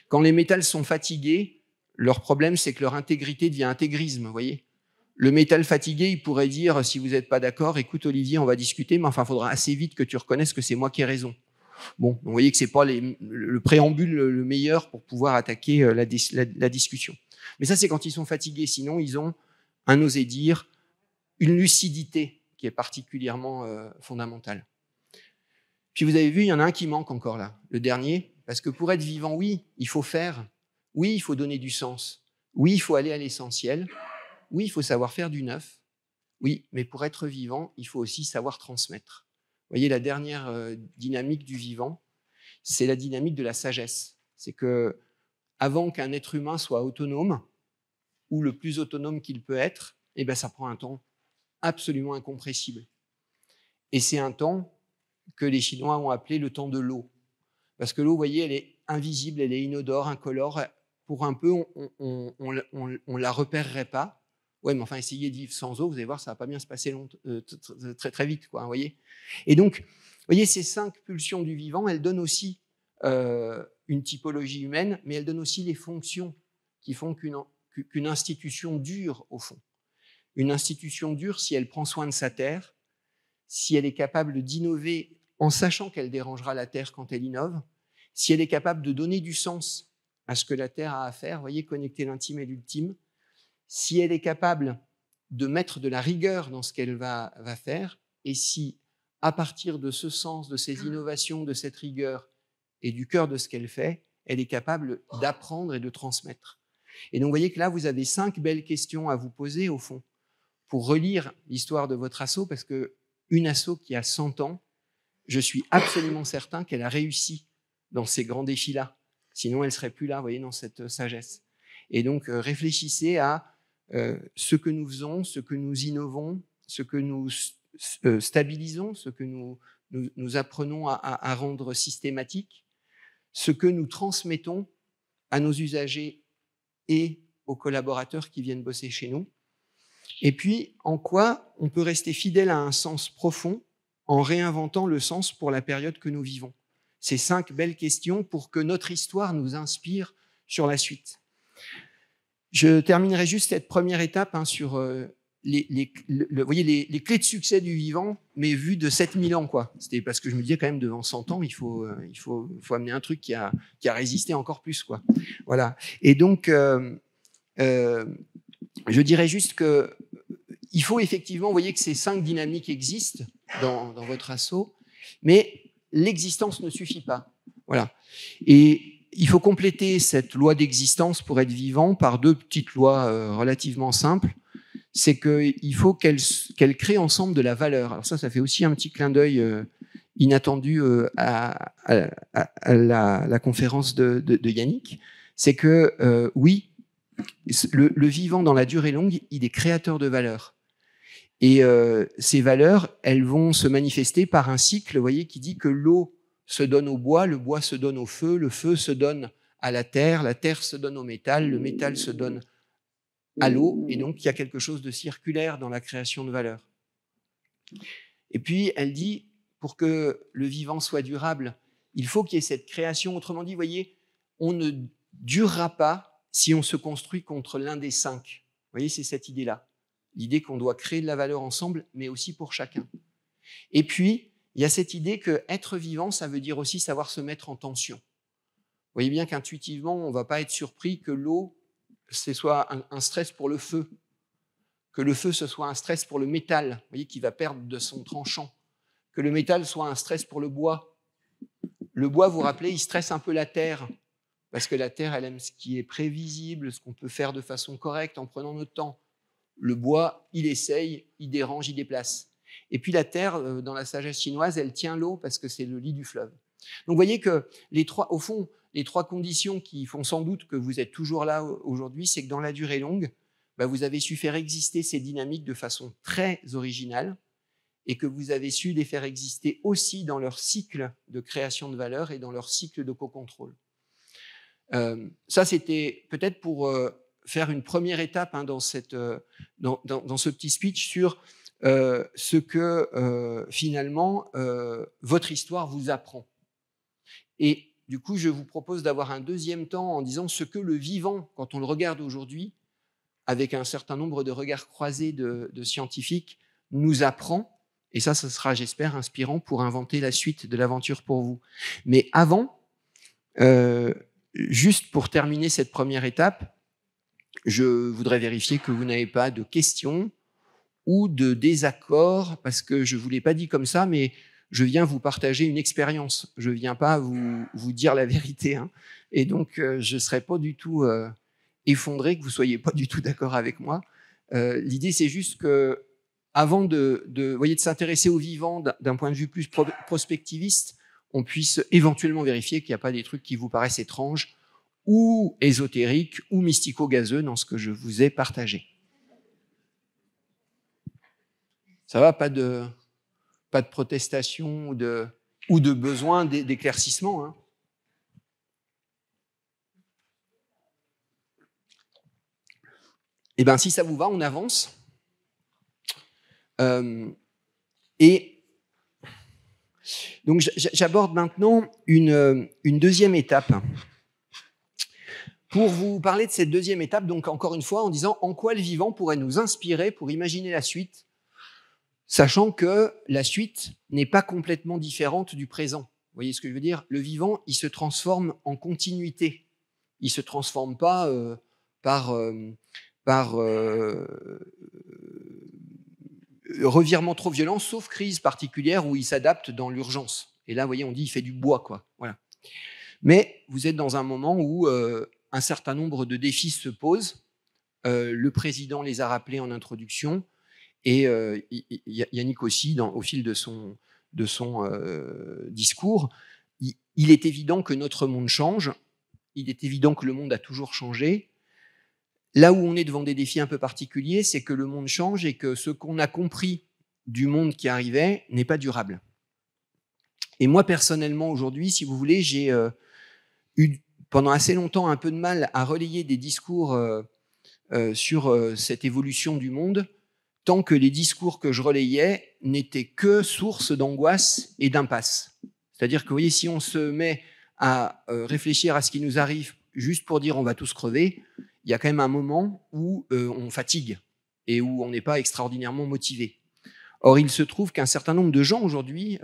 Quand les métals sont fatigués, leur problème c'est que leur intégrité devient intégrisme, vous voyez. Le métal fatigué, il pourrait dire, si vous n'êtes pas d'accord, écoute Olivier, on va discuter, mais enfin, il faudra assez vite que tu reconnaisses que c'est moi qui ai raison. Bon, vous voyez que ce n'est pas le préambule le meilleur pour pouvoir attaquer la discussion. Mais ça, c'est quand ils sont fatigués. Sinon, ils ont un oser dire, une lucidité qui est particulièrement fondamentale. Puis vous avez vu, il y en a un qui manque encore là, le dernier, parce que pour être vivant, oui, il faut faire. Oui, il faut donner du sens. Oui, il faut aller à l'essentiel. Oui, il faut savoir faire du neuf. Oui, mais pour être vivant, il faut aussi savoir transmettre. Vous voyez, la dernière dynamique du vivant, c'est la dynamique de la sagesse. C'est que avant qu'un être humain soit autonome, ou le plus autonome qu'il peut être, ça prend un temps absolument incompressible. Et c'est un temps que les Chinois ont appelé le temps de l'eau. Parce que l'eau, vous voyez, elle est invisible, elle est inodore, incolore. Pour un peu, on la repérerait pas. Ouais, mais enfin, essayez de vivre sans eau, vous allez voir, ça va pas bien se passer très, très vite, quoi, vous voyez. Et donc, vous voyez, ces 5 pulsions du vivant, elles donnent aussi une typologie humaine, mais elles donnent aussi les fonctions qui font qu'une institution dure, au fond. Une institution dure, si elle prend soin de sa terre, si elle est capable d'innover en sachant qu'elle dérangera la terre quand elle innove, si elle est capable de donner du sens à ce que la terre a à faire, vous voyez, connecter l'intime et l'ultime, si elle est capable de mettre de la rigueur dans ce qu'elle va faire, et si, à partir de ce sens, de ces innovations, de cette rigueur et du cœur de ce qu'elle fait, elle est capable d'apprendre et de transmettre. Et donc, vous voyez que là, vous avez 5 belles questions à vous poser, au fond, pour relire l'histoire de votre asso, parce qu'une asso qui a 100 ans, je suis absolument certain qu'elle a réussi dans ces grands défis-là. Sinon, elle ne serait plus là, vous voyez, dans cette sagesse. Et donc, réfléchissez à ce que nous faisons, ce que nous innovons, ce que nous stabilisons, ce que nous apprenons à rendre systématique, ce que nous transmettons à nos usagers et aux collaborateurs qui viennent bosser chez nous. Et puis, en quoi on peut rester fidèle à un sens profond en réinventant le sens pour la période que nous vivons. Ces 5 belles questions pour que notre histoire nous inspire sur la suite. Je terminerai juste cette première étape sur vous voyez, les clés de succès du vivant, mais vues de 7000 ans, quoi. C'était parce que je me disais quand même, devant 100 ans, il faut amener un truc qui a résisté encore plus, quoi. Voilà. Et donc, je dirais juste que il faut effectivement, vous voyez que ces 5 dynamiques existent dans votre asso, mais l'existence ne suffit pas. Voilà. Et il faut compléter cette loi d'existence pour être vivant par 2 petites lois relativement simples. C'est qu'il faut qu'elles créent ensemble de la valeur. Alors ça fait aussi un petit clin d'œil inattendu à la conférence de Yannick. C'est que, oui, le vivant dans la durée longue, il est créateur de valeur. Et ces valeurs, elles vont se manifester par un cycle, vous voyez, qui dit que l'eau se donne au bois, le bois se donne au feu se donne à la terre se donne au métal, le métal se donne à l'eau, et donc il y a quelque chose de circulaire dans la création de valeur. Et puis, elle dit, pour que le vivant soit durable, il faut qu'il y ait cette création. Autrement dit, vous voyez, on ne durera pas si on se construit contre l'un des 5. Vous voyez, c'est cette idée-là. L'idée qu'on doit créer de la valeur ensemble, mais aussi pour chacun. Et puis, il y a cette idée que être vivant, ça veut dire aussi savoir se mettre en tension. Vous voyez bien qu'intuitivement, on ne va pas être surpris que l'eau, ce soit un stress pour le feu, que le feu, ce soit un stress pour le métal, vous voyez, qui va perdre de son tranchant, que le métal soit un stress pour le bois. Le bois, vous vous rappelez, il stresse un peu la terre, parce que la terre, elle aime ce qui est prévisible, ce qu'on peut faire de façon correcte en prenant notre temps. Le bois, il essaye, il dérange, il déplace. Et puis la terre, dans la sagesse chinoise, elle tient l'eau parce que c'est le lit du fleuve. Donc vous voyez que au fond, les 3 conditions qui font sans doute que vous êtes toujours là aujourd'hui, c'est que dans la durée longue, vous avez su faire exister ces dynamiques de façon très originale et que vous avez su les faire exister aussi dans leur cycle de création de valeur et dans leur cycle de co-contrôle. Ça, c'était peut-être pour faire une première étape dans ce petit speech sur ce que finalement votre histoire vous apprend. Et du coup, je vous propose d'avoir un deuxième temps en disant ce que le vivant, quand on le regarde aujourd'hui, avec un certain nombre de regards croisés de scientifiques, nous apprend. Et ça sera, j'espère, inspirant pour inventer la suite de l'aventure pour vous. Mais avant, juste pour terminer cette première étape, je voudrais vérifier que vous n'avez pas de questions ou de désaccords, parce que je ne vous l'ai pas dit comme ça, mais je viens vous partager une expérience. Je ne viens pas vous dire la vérité. Et donc, je ne serai pas du tout effondré que vous ne soyez pas du tout d'accord avec moi. L'idée, c'est juste que avant de s'intéresser au vivant d'un point de vue plus prospectiviste, on puisse éventuellement vérifier qu'il n'y a pas des trucs qui vous paraissent étranges ou ésotériques ou mystico-gazeux dans ce que je vous ai partagé. Ça va, pas de protestation ou de besoin d'éclaircissement. Eh bien, si ça vous va, on avance. Et donc, j'aborde maintenant une deuxième étape. Pour vous parler de cette deuxième étape, donc encore une fois, en disant en quoi le vivant pourrait nous inspirer pour imaginer la suite, sachant que la suite n'est pas complètement différente du présent. Vous voyez ce que je veux dire ? Le vivant, il se transforme en continuité. Il ne se transforme pas par revirement trop violent, sauf crise particulière où il s'adapte dans l'urgence. Et là, vous voyez, on dit il fait du bois, quoi. Voilà. Mais vous êtes dans un moment où un certain nombre de défis se posent. Le président les a rappelés en introduction, et Yannick aussi, au fil de son discours. Il est évident que notre monde change, il est évident que le monde a toujours changé. Là où on est devant des défis un peu particuliers, c'est que le monde change et que ce qu'on a compris du monde qui arrivait n'est pas durable. Et moi, personnellement, aujourd'hui, si vous voulez, j'ai eu pendant assez longtemps un peu de mal à relayer des discours sur cette évolution du monde, tant que les discours que je relayais n'étaient que source d'angoisse et d'impasse. C'est-à-dire que, vous voyez, si on se met à réfléchir à ce qui nous arrive juste pour dire on va tous crever, il y a quand même un moment où on fatigue et où on n'est pas extraordinairement motivé. Or, il se trouve qu'un certain nombre de gens aujourd'hui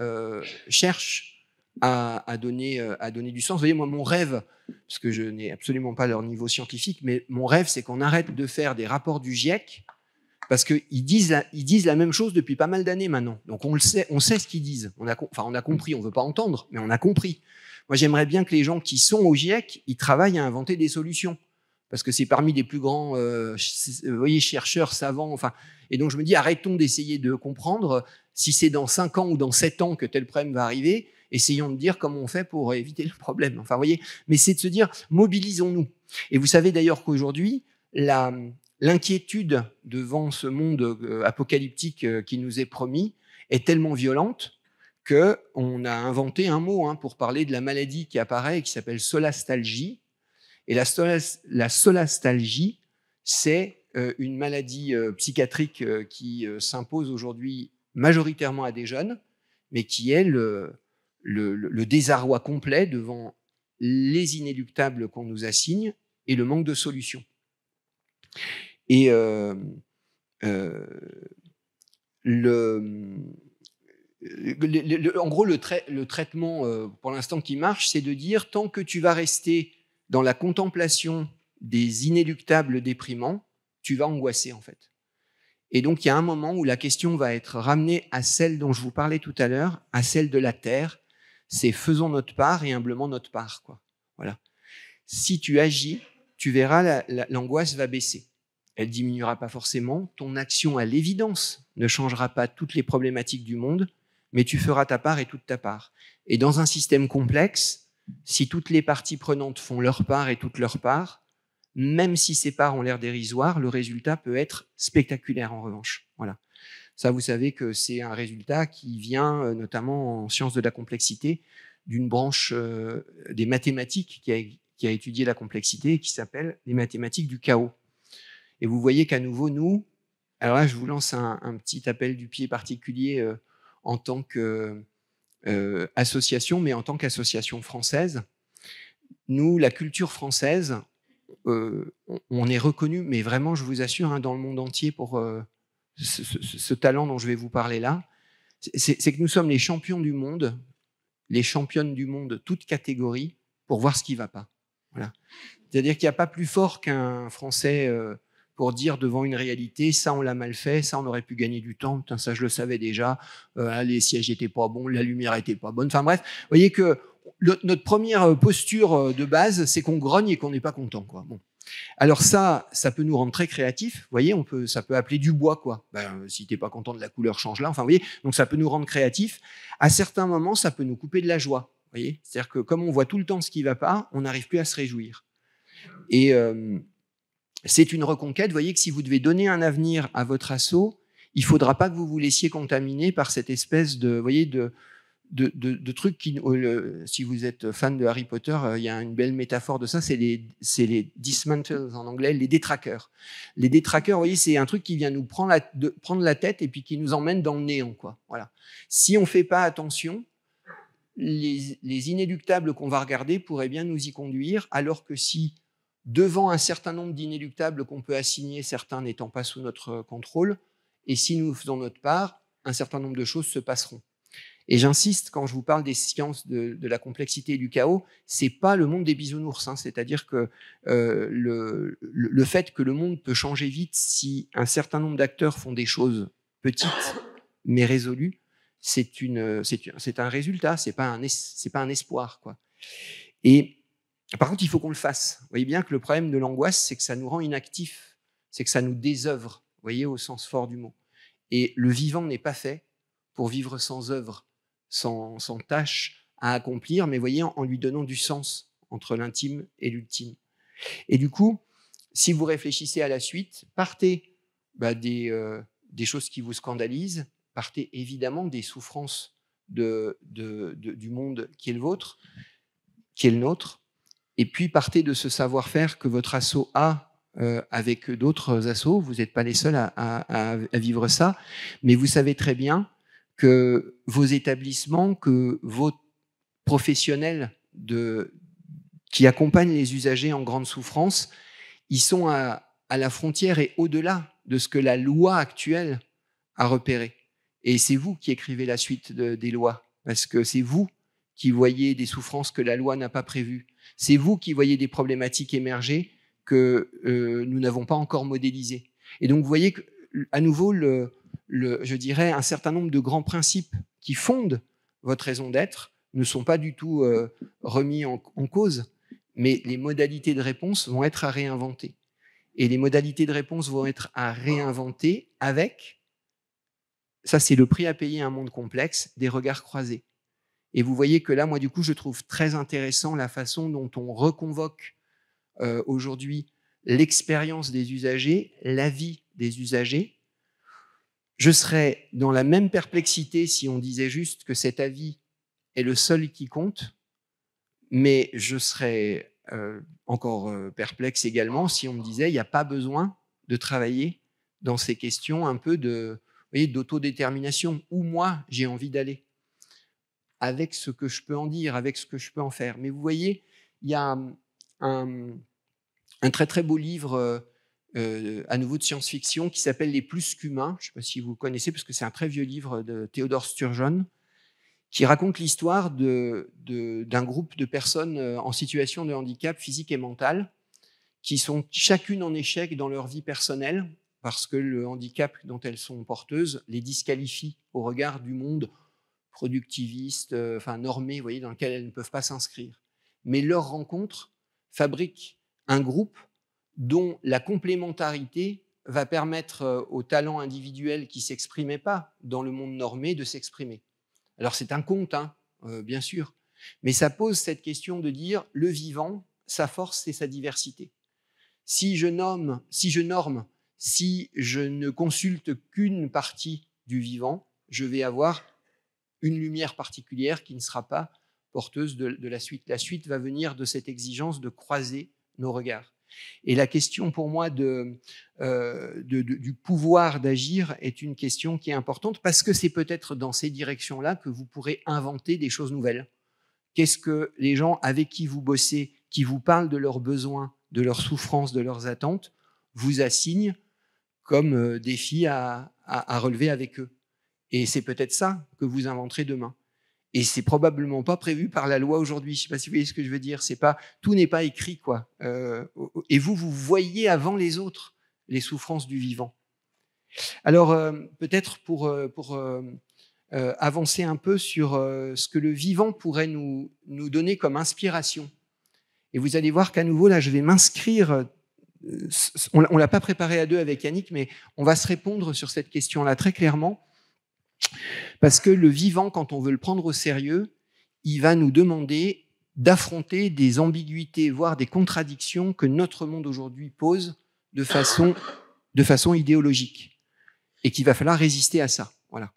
cherchent à donner du sens. Vous voyez, moi, mon rêve, parce que je n'ai absolument pas leur niveau scientifique, mais mon rêve, c'est qu'on arrête de faire des rapports du GIEC, parce qu'ils disent la même chose depuis pas mal d'années maintenant. Donc on le sait, on sait ce qu'ils disent. On a compris, on ne veut pas entendre, mais on a compris. Moi, j'aimerais bien que les gens qui sont au GIEC, ils travaillent à inventer des solutions. Parce que c'est parmi les plus grands chercheurs, savants. Et donc je me dis, arrêtons d'essayer de comprendre si c'est dans 5 ans ou dans 7 ans que tel problème va arriver. Essayons de dire comment on fait pour éviter le problème. Enfin, vous voyez, mais c'est de se dire, mobilisons-nous. Et vous savez d'ailleurs qu'aujourd'hui, l'inquiétude devant ce monde apocalyptique qui nous est promis est tellement violente qu'on a inventé un mot pour parler de la maladie qui apparaît et qui s'appelle solastalgie. Et la solastalgie, c'est une maladie psychiatrique qui s'impose aujourd'hui majoritairement à des jeunes, mais qui est le désarroi complet devant les inéluctables qu'on nous assigne et le manque de solutions. Et en gros, le traitement pour l'instant qui marche, c'est de dire tant que tu vas rester dans la contemplation des inéluctables déprimants, tu vas angoisser en fait. Et donc il y a un moment où la question va être ramenée à celle dont je vous parlais tout à l'heure, à celle de la terre. C'est faisons notre part et humblement notre part, quoi. Voilà. Si tu agis, tu verras l'angoisse va baisser. Elle diminuera pas forcément. Ton action, à l'évidence, ne changera pas toutes les problématiques du monde, mais tu feras ta part et toute ta part. Et dans un système complexe, si toutes les parties prenantes font leur part et toute leur part, même si ces parts ont l'air dérisoires, le résultat peut être spectaculaire en revanche. Voilà. Ça, vous savez que c'est un résultat qui vient notamment en sciences de la complexité d'une branche des mathématiques qui a étudié la complexité et qui s'appelle les mathématiques du chaos. Et vous voyez qu'à nouveau, nous, alors là, je vous lance un petit appel du pied particulier en tant que association, mais en tant qu'association française. Nous, la culture française, on est reconnu, mais vraiment, je vous assure, dans le monde entier pour ce talent dont je vais vous parler là, c'est que nous sommes les champions du monde, les championnes du monde, toutes catégories, pour voir ce qui ne va pas. Voilà. C'est-à-dire qu'il n'y a pas plus fort qu'un Français pour dire devant une réalité, ça on l'a mal fait, ça on aurait pu gagner du temps, putain, ça je le savais déjà, les sièges n'étaient pas bons, la lumière n'était pas bonne. Enfin bref, vous voyez que notre première posture de base, c'est qu'on grogne et qu'on n'est pas content, quoi. Bon. Alors ça peut nous rendre très créatifs. Vous voyez, ça peut appeler du bois, quoi. Si t'es pas content de la couleur, change-la. Enfin, vous voyez, donc ça peut nous rendre créatifs. À certains moments, ça peut nous couper de la joie. Vous voyez, c'est-à-dire que comme on voit tout le temps ce qui va pas, on n'arrive plus à se réjouir. Et c'est une reconquête. Vous voyez que si vous devez donner un avenir à votre asso, il faudra pas que vous vous laissiez contaminer par cette espèce de, vous voyez, de trucs qui, si vous êtes fan de Harry Potter, il y a une belle métaphore de ça, c'est les dismantles en anglais, les détraqueurs. Les détraqueurs, vous voyez, c'est un truc qui vient nous prendre la tête et puis qui nous emmène dans le néant, quoi. Voilà. Si on fait pas attention, les inéluctables qu'on va regarder pourraient bien nous y conduire, alors que si, devant un certain nombre d'inéluctables qu'on peut assigner, certains n'étant pas sous notre contrôle, et si nous faisons notre part, un certain nombre de choses se passeront. Et j'insiste, quand je vous parle des sciences de la complexité et du chaos, c'est pas le monde des bisounours, c'est-à-dire que le fait que le monde peut changer vite si un certain nombre d'acteurs font des choses petites mais résolues, c'est un résultat, c'est pas un espoir, quoi. Et par contre, il faut qu'on le fasse. Vous voyez bien que le problème de l'angoisse, c'est que ça nous rend inactifs, c'est que ça nous désœuvre, vous voyez, au sens fort du mot. Et le vivant n'est pas fait pour vivre sans œuvre, sans tâche à accomplir, mais voyez, en lui donnant du sens entre l'intime et l'ultime. Et du coup, si vous réfléchissez à la suite, partez des choses qui vous scandalisent, partez évidemment des souffrances du monde qui est le vôtre, qui est le nôtre, et puis partez de ce savoir-faire que votre asso a avec d'autres assos. Vous n'êtes pas les seuls à vivre ça, mais vous savez très bien que vos établissements, que vos professionnels qui accompagnent les usagers en grande souffrance, ils sont à la frontière et au-delà de ce que la loi actuelle a repéré. Et c'est vous qui écrivez la suite des lois, parce que c'est vous qui voyez des souffrances que la loi n'a pas prévues. C'est vous qui voyez des problématiques émerger que nous n'avons pas encore modélisées. Et donc, vous voyez que, à nouveau, je dirais, un certain nombre de grands principes qui fondent votre raison d'être ne sont pas du tout remis en cause, mais les modalités de réponse vont être à réinventer. Et les modalités de réponse vont être à réinventer avec, ça c'est le prix à payer à un monde complexe, des regards croisés. Et vous voyez que là, moi du coup, je trouve très intéressant la façon dont on reconvoque aujourd'hui l'expérience des usagers, la vie des usagers. Je serais dans la même perplexité si on disait juste que cet avis est le seul qui compte, mais je serais encore perplexe également si on me disait il n'y a pas besoin de travailler dans ces questions un peu d'autodétermination, où moi j'ai envie d'aller, avec ce que je peux en dire, avec ce que je peux en faire. Mais vous voyez, il y a un très très beau livre à nouveau de science-fiction qui s'appelle Les plus qu'humains. Je ne sais pas si vous connaissez, parce que c'est un très vieux livre de Theodore Sturgeon, qui raconte l'histoire d'un groupe de personnes en situation de handicap physique et mental, qui sont chacune en échec dans leur vie personnelle, parce que le handicap dont elles sont porteuses les disqualifie au regard du monde productiviste, normé, vous voyez, dans lequel elles ne peuvent pas s'inscrire. Mais leur rencontre fabrique un groupe dont la complémentarité va permettre aux talents individuels qui ne s'exprimaient pas dans le monde normé de s'exprimer. Alors c'est un conte, bien sûr, mais ça pose cette question de dire le vivant, sa force, c'est sa diversité. Si je norme, si je ne consulte qu'une partie du vivant, je vais avoir une lumière particulière qui ne sera pas porteuse de la suite. La suite va venir de cette exigence de croiser nos regards. Et la question pour moi du pouvoir d'agir est une question qui est importante, parce que c'est peut-être dans ces directions-là que vous pourrez inventer des choses nouvelles. Qu'est-ce que les gens avec qui vous bossez, qui vous parlent de leurs besoins, de leurs souffrances, de leurs attentes, vous assignent comme défi à relever avec eux? Et c'est peut-être ça que vous inventerez demain. Et c'est probablement pas prévu par la loi aujourd'hui. Je ne sais pas si vous voyez ce que je veux dire. Tout n'est pas écrit, quoi. Et vous voyez avant les autres les souffrances du vivant. Alors, peut-être pour avancer un peu sur ce que le vivant pourrait nous donner comme inspiration. Et vous allez voir qu'à nouveau, là, je vais m'inscrire. On ne l'a pas préparé à deux avec Yannick, mais on va se répondre sur cette question-là très clairement. Parce que le vivant, quand on veut le prendre au sérieux, il va nous demander d'affronter des ambiguïtés, voire des contradictions que notre monde aujourd'hui pose de façon idéologique, et qu'il va falloir résister à ça. Voilà.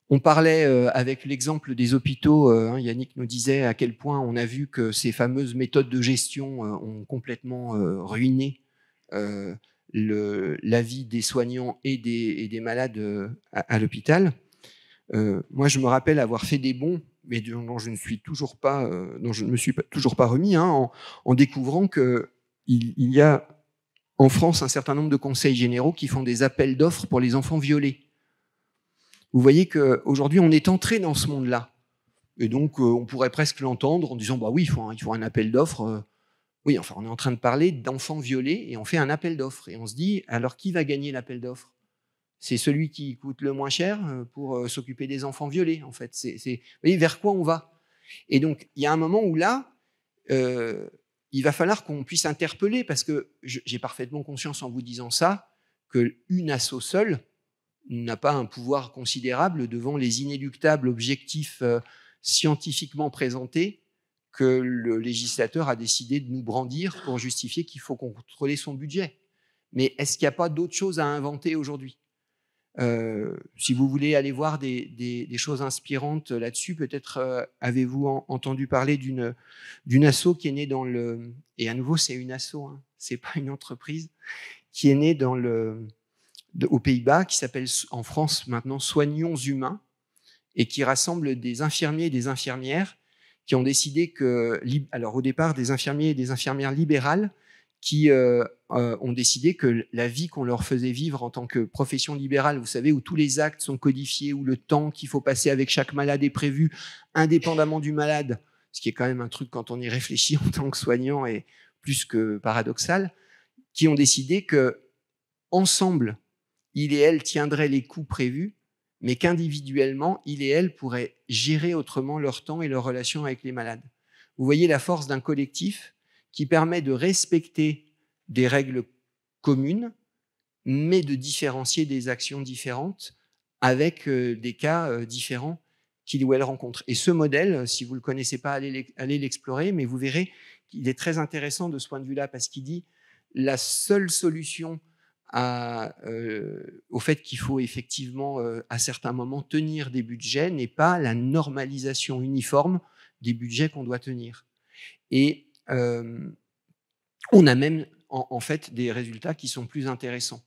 On parlait avec l'exemple des hôpitaux, Yannick nous disait à quel point on a vu que ces fameuses méthodes de gestion ont complètement ruiné la vie des soignants et des malades à l'hôpital. Moi, je me rappelle avoir fait des bons, mais dont je ne me suis toujours pas remis, en découvrant qu'il y a en France un certain nombre de conseils généraux qui font des appels d'offres pour les enfants violés. Vous voyez qu'aujourd'hui, on est entré dans ce monde-là. Et donc, on pourrait presque l'entendre en disant, bah oui, il faut un appel d'offres. Oui, enfin, on est en train de parler d'enfants violés et on fait un appel d'offres. Et on se dit, alors qui va gagner l'appel d'offres? C'est celui qui coûte le moins cher pour s'occuper des enfants violés, en fait. Vous voyez vers quoi on va? Et donc, il y a un moment où là, il va falloir qu'on puisse interpeller, parce que j'ai parfaitement conscience en vous disant ça, qu'une asso seule n'a pas un pouvoir considérable devant les inéluctables objectifs scientifiquement présentés que le législateur a décidé de nous brandir pour justifier qu'il faut contrôler son budget. Mais est-ce qu'il n'y a pas d'autres choses à inventer aujourd'hui ? Si vous voulez aller voir des choses inspirantes là-dessus, peut-être avez-vous entendu parler d'une asso qui est née dans le... Et à nouveau, c'est une asso, hein, c'est pas une entreprise, qui est née aux Pays-Bas, qui s'appelle en France maintenant Soignons Humains, et qui rassemble des infirmiers et des infirmières qui ont décidé que... Alors au départ, des infirmiers et des infirmières libérales qui ont décidé que la vie qu'on leur faisait vivre en tant que profession libérale, vous savez, où tous les actes sont codifiés, où le temps qu'il faut passer avec chaque malade est prévu, indépendamment du malade, ce qui est quand même un truc, quand on y réfléchit en tant que soignant, est plus que paradoxal, qui ont décidé que ensemble, il et elle tiendraient les coûts prévus, mais qu'individuellement, il et elle pourraient gérer autrement leur temps et leurs relations avec les malades. Vous voyez la force d'un collectif qui permet de respecter des règles communes, mais de différencier des actions différentes avec des cas différents qu'il ou elle rencontre. Et ce modèle, si vous ne le connaissez pas, allez l'explorer, mais vous verrez qu'il est très intéressant de ce point de vue-là, parce qu'il dit la seule solution au fait qu'il faut effectivement, à certains moments, tenir des budgets n'est pas la normalisation uniforme des budgets qu'on doit tenir. Et on a même en fait des résultats qui sont plus intéressants.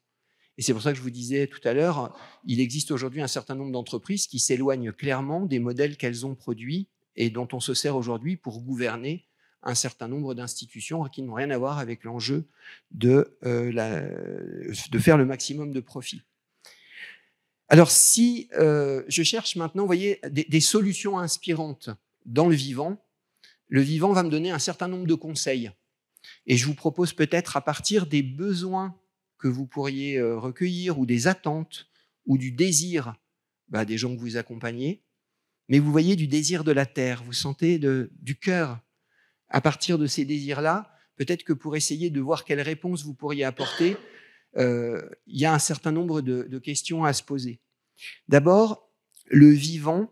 Et c'est pour ça que je vous disais tout à l'heure, il existe aujourd'hui un certain nombre d'entreprises qui s'éloignent clairement des modèles qu'elles ont produits et dont on se sert aujourd'hui pour gouverner un certain nombre d'institutions qui n'ont rien à voir avec l'enjeu de faire le maximum de profit. Alors si je cherche maintenant, vous voyez, des solutions inspirantes dans le vivant va me donner un certain nombre de conseils. Et je vous propose peut-être, à partir des besoins que vous pourriez recueillir, ou des attentes, ou du désir des gens que vous accompagnez, mais vous voyez, du désir de la terre, vous sentez du cœur. À partir de ces désirs-là, peut-être que pour essayer de voir quelles réponses vous pourriez apporter, il y a un certain nombre de questions à se poser. D'abord, le vivant,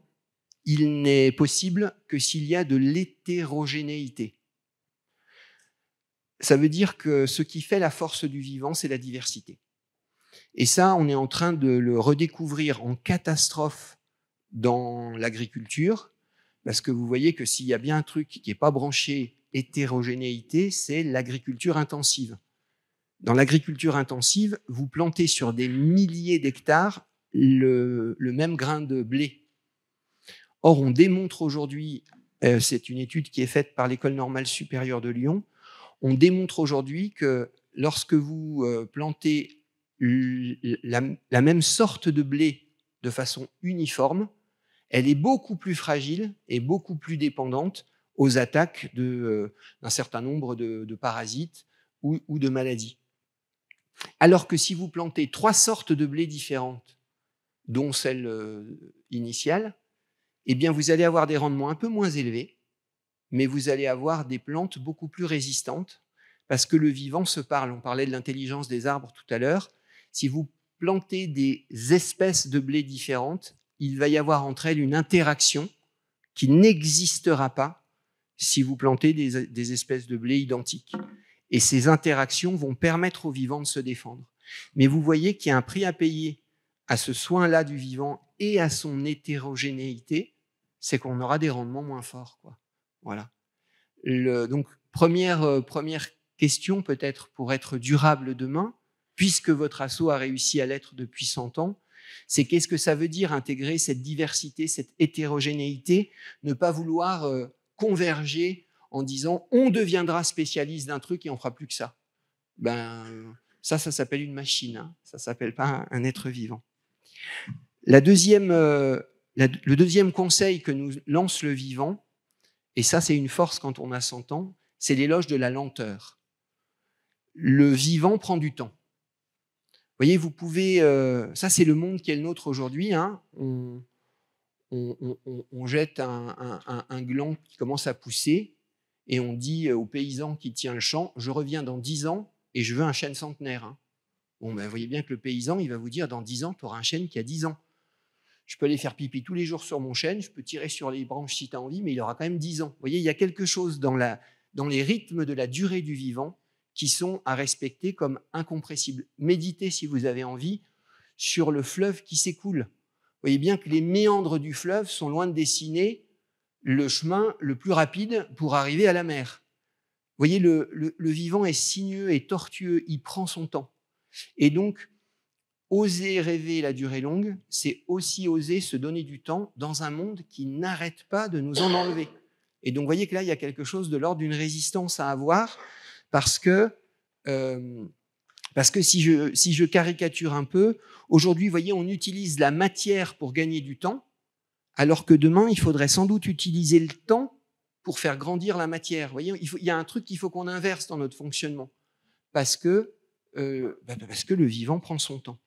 il n'est possible que s'il y a de l'hétérogénéité. Ça veut dire que ce qui fait la force du vivant, c'est la diversité. Et ça, on est en train de le redécouvrir en catastrophe dans l'agriculture, parce que vous voyez que s'il y a bien un truc qui n'est pas branché hétérogénéité, c'est l'agriculture intensive. Dans l'agriculture intensive, vous plantez sur des milliers d'hectares le même grain de blé. Or, on démontre aujourd'hui, c'est une étude qui est faite par l'École normale supérieure de Lyon, on démontre aujourd'hui que lorsque vous plantez la même sorte de blé de façon uniforme, elle est beaucoup plus fragile et beaucoup plus dépendante aux attaques d'un certain nombre de parasites ou de maladies. Alors que si vous plantez 3 sortes de blé différentes, dont celle initiale, eh bien vous allez avoir des rendements un peu moins élevés, mais vous allez avoir des plantes beaucoup plus résistantes, parce que le vivant se parle. On parlait de l'intelligence des arbres tout à l'heure. Si vous plantez des espèces de blé différentes, il va y avoir entre elles une interaction qui n'existera pas si vous plantez des espèces de blé identiques. Et ces interactions vont permettre au vivant de se défendre. Mais vous voyez qu'il y a un prix à payer à ce soin-là du vivant et à son hétérogénéité, c'est qu'on aura des rendements moins forts, quoi. Voilà. Donc, première question peut-être pour être durable demain, puisque votre asso a réussi à l'être depuis 100 ans, c'est qu'est-ce que ça veut dire intégrer cette diversité, cette hétérogénéité, ne pas vouloir converger en disant on deviendra spécialiste d'un truc et on fera plus que ça. Ça s'appelle une machine, hein. Ça s'appelle pas un être vivant. Le deuxième conseil que nous lance le vivant, et ça c'est une force quand on a 100 ans, c'est l'éloge de la lenteur. Le vivant prend du temps. Vous voyez, vous pouvez... ça c'est le monde qui est le nôtre aujourd'hui, hein. On jette un gland qui commence à pousser, et on dit au paysan qui tient le champ, je reviens dans 10 ans et je veux un chêne centenaire. Hein. Bon, ben, vous voyez bien que le paysan, il va vous dire, dans 10 ans, tu auras un chêne qui a 10 ans. Je peux aller faire pipi tous les jours sur mon chêne, je peux tirer sur les branches si tu as envie, mais il aura quand même 10 ans. Vous voyez, il y a quelque chose dans les rythmes de la durée du vivant qui sont à respecter comme incompressibles. Méditez, si vous avez envie, sur le fleuve qui s'écoule. Vous voyez bien que les méandres du fleuve sont loin de dessiner le chemin le plus rapide pour arriver à la mer. Vous voyez, le vivant est sinueux et tortueux, il prend son temps. Et donc, oser rêver la durée longue, c'est aussi oser se donner du temps dans un monde qui n'arrête pas de nous en enlever. Et donc, vous voyez que là, il y a quelque chose de l'ordre d'une résistance à avoir, parce que si je caricature un peu, aujourd'hui, vous voyez, on utilise la matière pour gagner du temps, alors que demain, il faudrait sans doute utiliser le temps pour faire grandir la matière. Vous voyez, il y a un truc qu'il faut qu'on inverse dans notre fonctionnement, parce que le vivant prend son temps.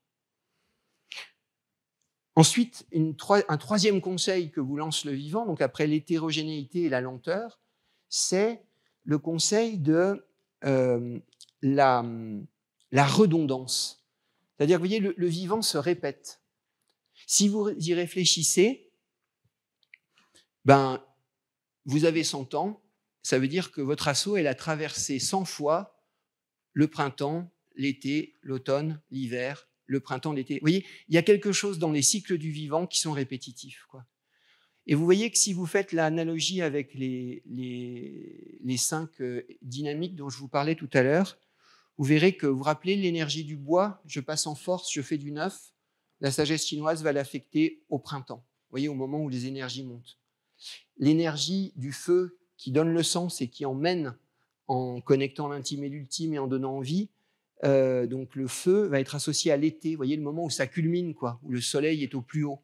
Ensuite, un troisième conseil que vous lance le vivant, donc après l'hétérogénéité et la lenteur, c'est le conseil de la redondance. C'est-à-dire, vous voyez, le vivant se répète. Si vous y réfléchissez, vous avez 100 ans, ça veut dire que votre assaut, elle a traversé 100 fois le printemps, l'été, l'automne, l'hiver, le printemps, l'été. Vous voyez, il y a quelque chose dans les cycles du vivant qui sont répétitifs, quoi. Et vous voyez que si vous faites l'analogie avec les 5 dynamiques dont je vous parlais tout à l'heure, vous verrez que vous vous rappelez l'énergie du bois, je passe en force, je fais du neuf, la sagesse chinoise va l'affecter au printemps, vous voyez, au moment où les énergies montent. L'énergie du feu qui donne le sens et qui emmène en connectant l'intime et l'ultime et en donnant envie, donc le feu va être associé à l'été, vous voyez, le moment où ça culmine, quoi, où le soleil est au plus haut.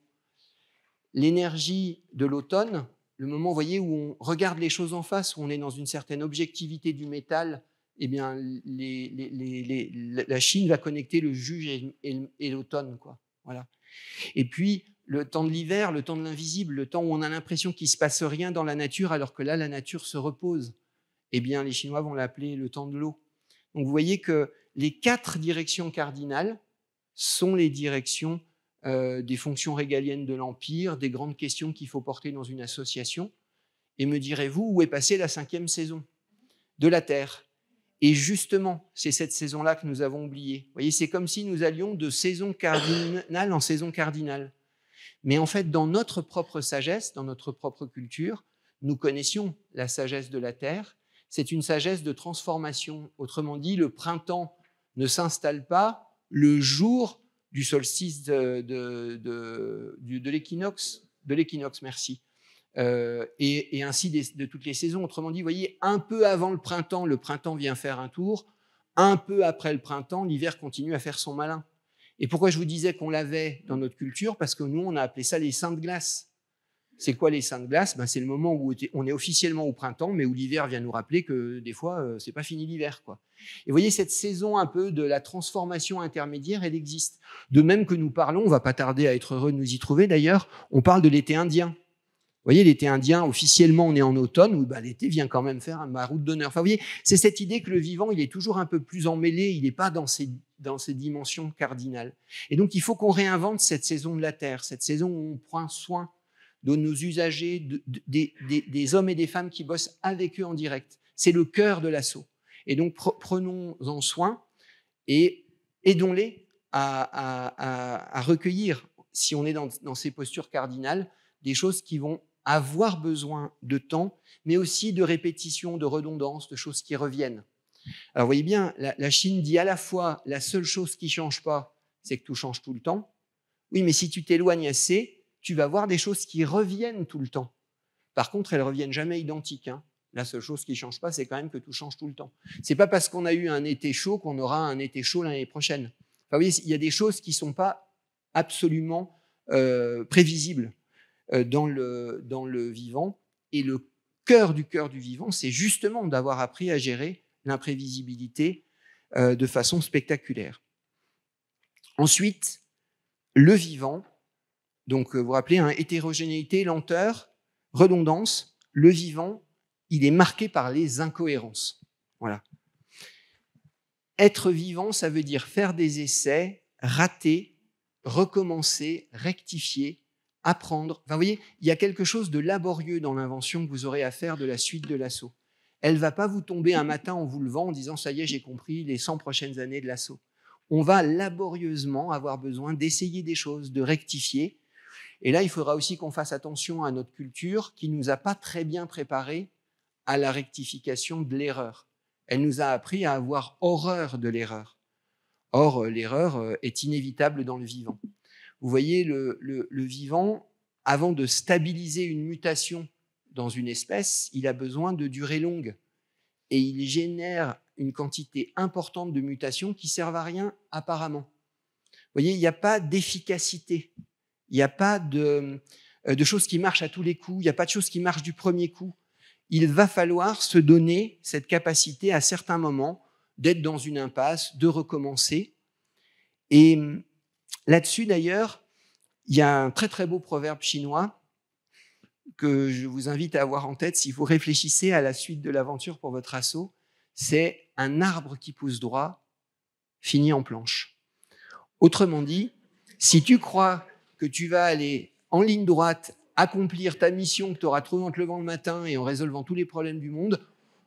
L'énergie de l'automne, le moment, vous voyez, où on regarde les choses en face, où on est dans une certaine objectivité du métal, eh bien, la Chine va connecter le juge et l'automne, quoi. Voilà. Et puis, le temps de l'hiver, le temps de l'invisible, le temps où on a l'impression qu'il ne se passe rien dans la nature, alors que là, la nature se repose. Eh bien, les Chinois vont l'appeler le temps de l'eau. Donc, vous voyez que les 4 directions cardinales sont les directions des fonctions régaliennes de l'Empire, des grandes questions qu'il faut porter dans une association. Et me direz-vous, où est passée la 5e saison de la Terre? Et justement, c'est cette saison-là que nous avons oubliée. Vous voyez, c'est comme si nous allions de saison cardinale en saison cardinale. Mais en fait, dans notre propre sagesse, dans notre propre culture, nous connaissions la sagesse de la Terre. C'est une sagesse de transformation. Autrement dit, le printemps ne s'installe pas le jour du solstice de l'équinoxe, merci. Et ainsi de toutes les saisons. Autrement dit, vous voyez, un peu avant le printemps vient faire un tour. Un peu après le printemps, l'hiver continue à faire son malin. Et pourquoi je vous disais qu'on l'avait dans notre culture? Parce que nous, on a appelé ça les saints de glace. C'est quoi les saints de glace? C'est le moment où on est officiellement au printemps, mais où l'hiver vient nous rappeler que des fois, c'est pas fini l'hiver, quoi. Et vous voyez, cette saison un peu de la transformation intermédiaire, elle existe. De même que nous parlons, on va pas tarder à être heureux de nous y trouver d'ailleurs, on parle de l'été indien. Vous voyez, l'été indien, officiellement, on est en automne, où l'été vient quand même faire un maroute d'honneur. Enfin, vous voyez, c'est cette idée que le vivant, il est toujours un peu plus emmêlé, il n'est pas dans ces dimensions cardinales. Et donc, il faut qu'on réinvente cette saison de la Terre, cette saison où on prend soin de nos usagers, des hommes et des femmes qui bossent avec eux en direct. C'est le cœur de l'assaut. Et donc, prenons-en soin et aidons-les à recueillir, si on est dans ces postures cardinales, des choses qui vont avoir besoin de temps, mais aussi de répétition, de redondance, de choses qui reviennent. Alors, vous voyez bien, la Chine dit à la fois, la seule chose qui ne change pas, c'est que tout change tout le temps. Oui, mais si tu t'éloignes assez, tu vas voir des choses qui reviennent tout le temps. Par contre, elles ne reviennent jamais identiques. La seule chose qui ne change pas, c'est quand même que tout change tout le temps. Ce n'est pas parce qu'on a eu un été chaud qu'on aura un été chaud l'année prochaine. Enfin, vous voyez, il y a des choses qui ne sont pas absolument prévisibles dans le vivant. Et le cœur du vivant, c'est justement d'avoir appris à gérer l'imprévisibilité de façon spectaculaire. Ensuite, le vivant, donc vous vous rappelez, hétérogénéité, lenteur, redondance, le vivant, il est marqué par les incohérences. Voilà. Être vivant, ça veut dire faire des essais, rater, recommencer, rectifier, apprendre. Enfin, vous voyez, il y a quelque chose de laborieux dans l'invention que vous aurez à faire de la suite de l'assaut. Elle ne va pas vous tomber un matin en vous levant en disant « ça y est, j'ai compris les 100 prochaines années de l'assaut ». On va laborieusement avoir besoin d'essayer des choses, de rectifier. Et là, il faudra aussi qu'on fasse attention à notre culture qui ne nous a pas très bien préparés à la rectification de l'erreur. Elle nous a appris à avoir horreur de l'erreur. Or, l'erreur est inévitable dans le vivant. Vous voyez, le vivant, avant de stabiliser une mutation dans une espèce, il a besoin de durée longue. Et il génère une quantité importante de mutations qui ne servent à rien apparemment. Vous voyez, il n'y a pas d'efficacité. Il n'y a pas de choses qui marchent à tous les coups. Il n'y a pas de choses qui marchent du premier coup. Il va falloir se donner cette capacité à certains moments d'être dans une impasse, de recommencer. Et là-dessus, d'ailleurs, il y a un très très beau proverbe chinois que je vous invite à avoir en tête si vous réfléchissez à la suite de l'aventure pour votre assaut. C'est « un arbre qui pousse droit finit en planche ». Autrement dit, si tu crois que tu vas aller en ligne droite accomplir ta mission que tu auras trouvée en te levant le matin et en résolvant tous les problèmes du monde,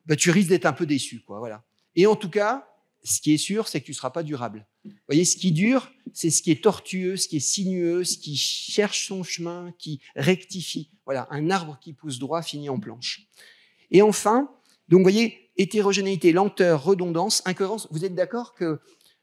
bah, tu risques d'être un peu déçu, quoi, voilà. Et en tout cas, ce qui est sûr, c'est que tu ne seras pas durable. Vous voyez, ce qui dure, c'est ce qui est tortueux, ce qui est sinueux, ce qui cherche son chemin, qui rectifie. Voilà, un arbre qui pousse droit finit en planche. Et enfin, donc vous voyez, hétérogénéité, lenteur, redondance, incohérence. Vous êtes d'accord que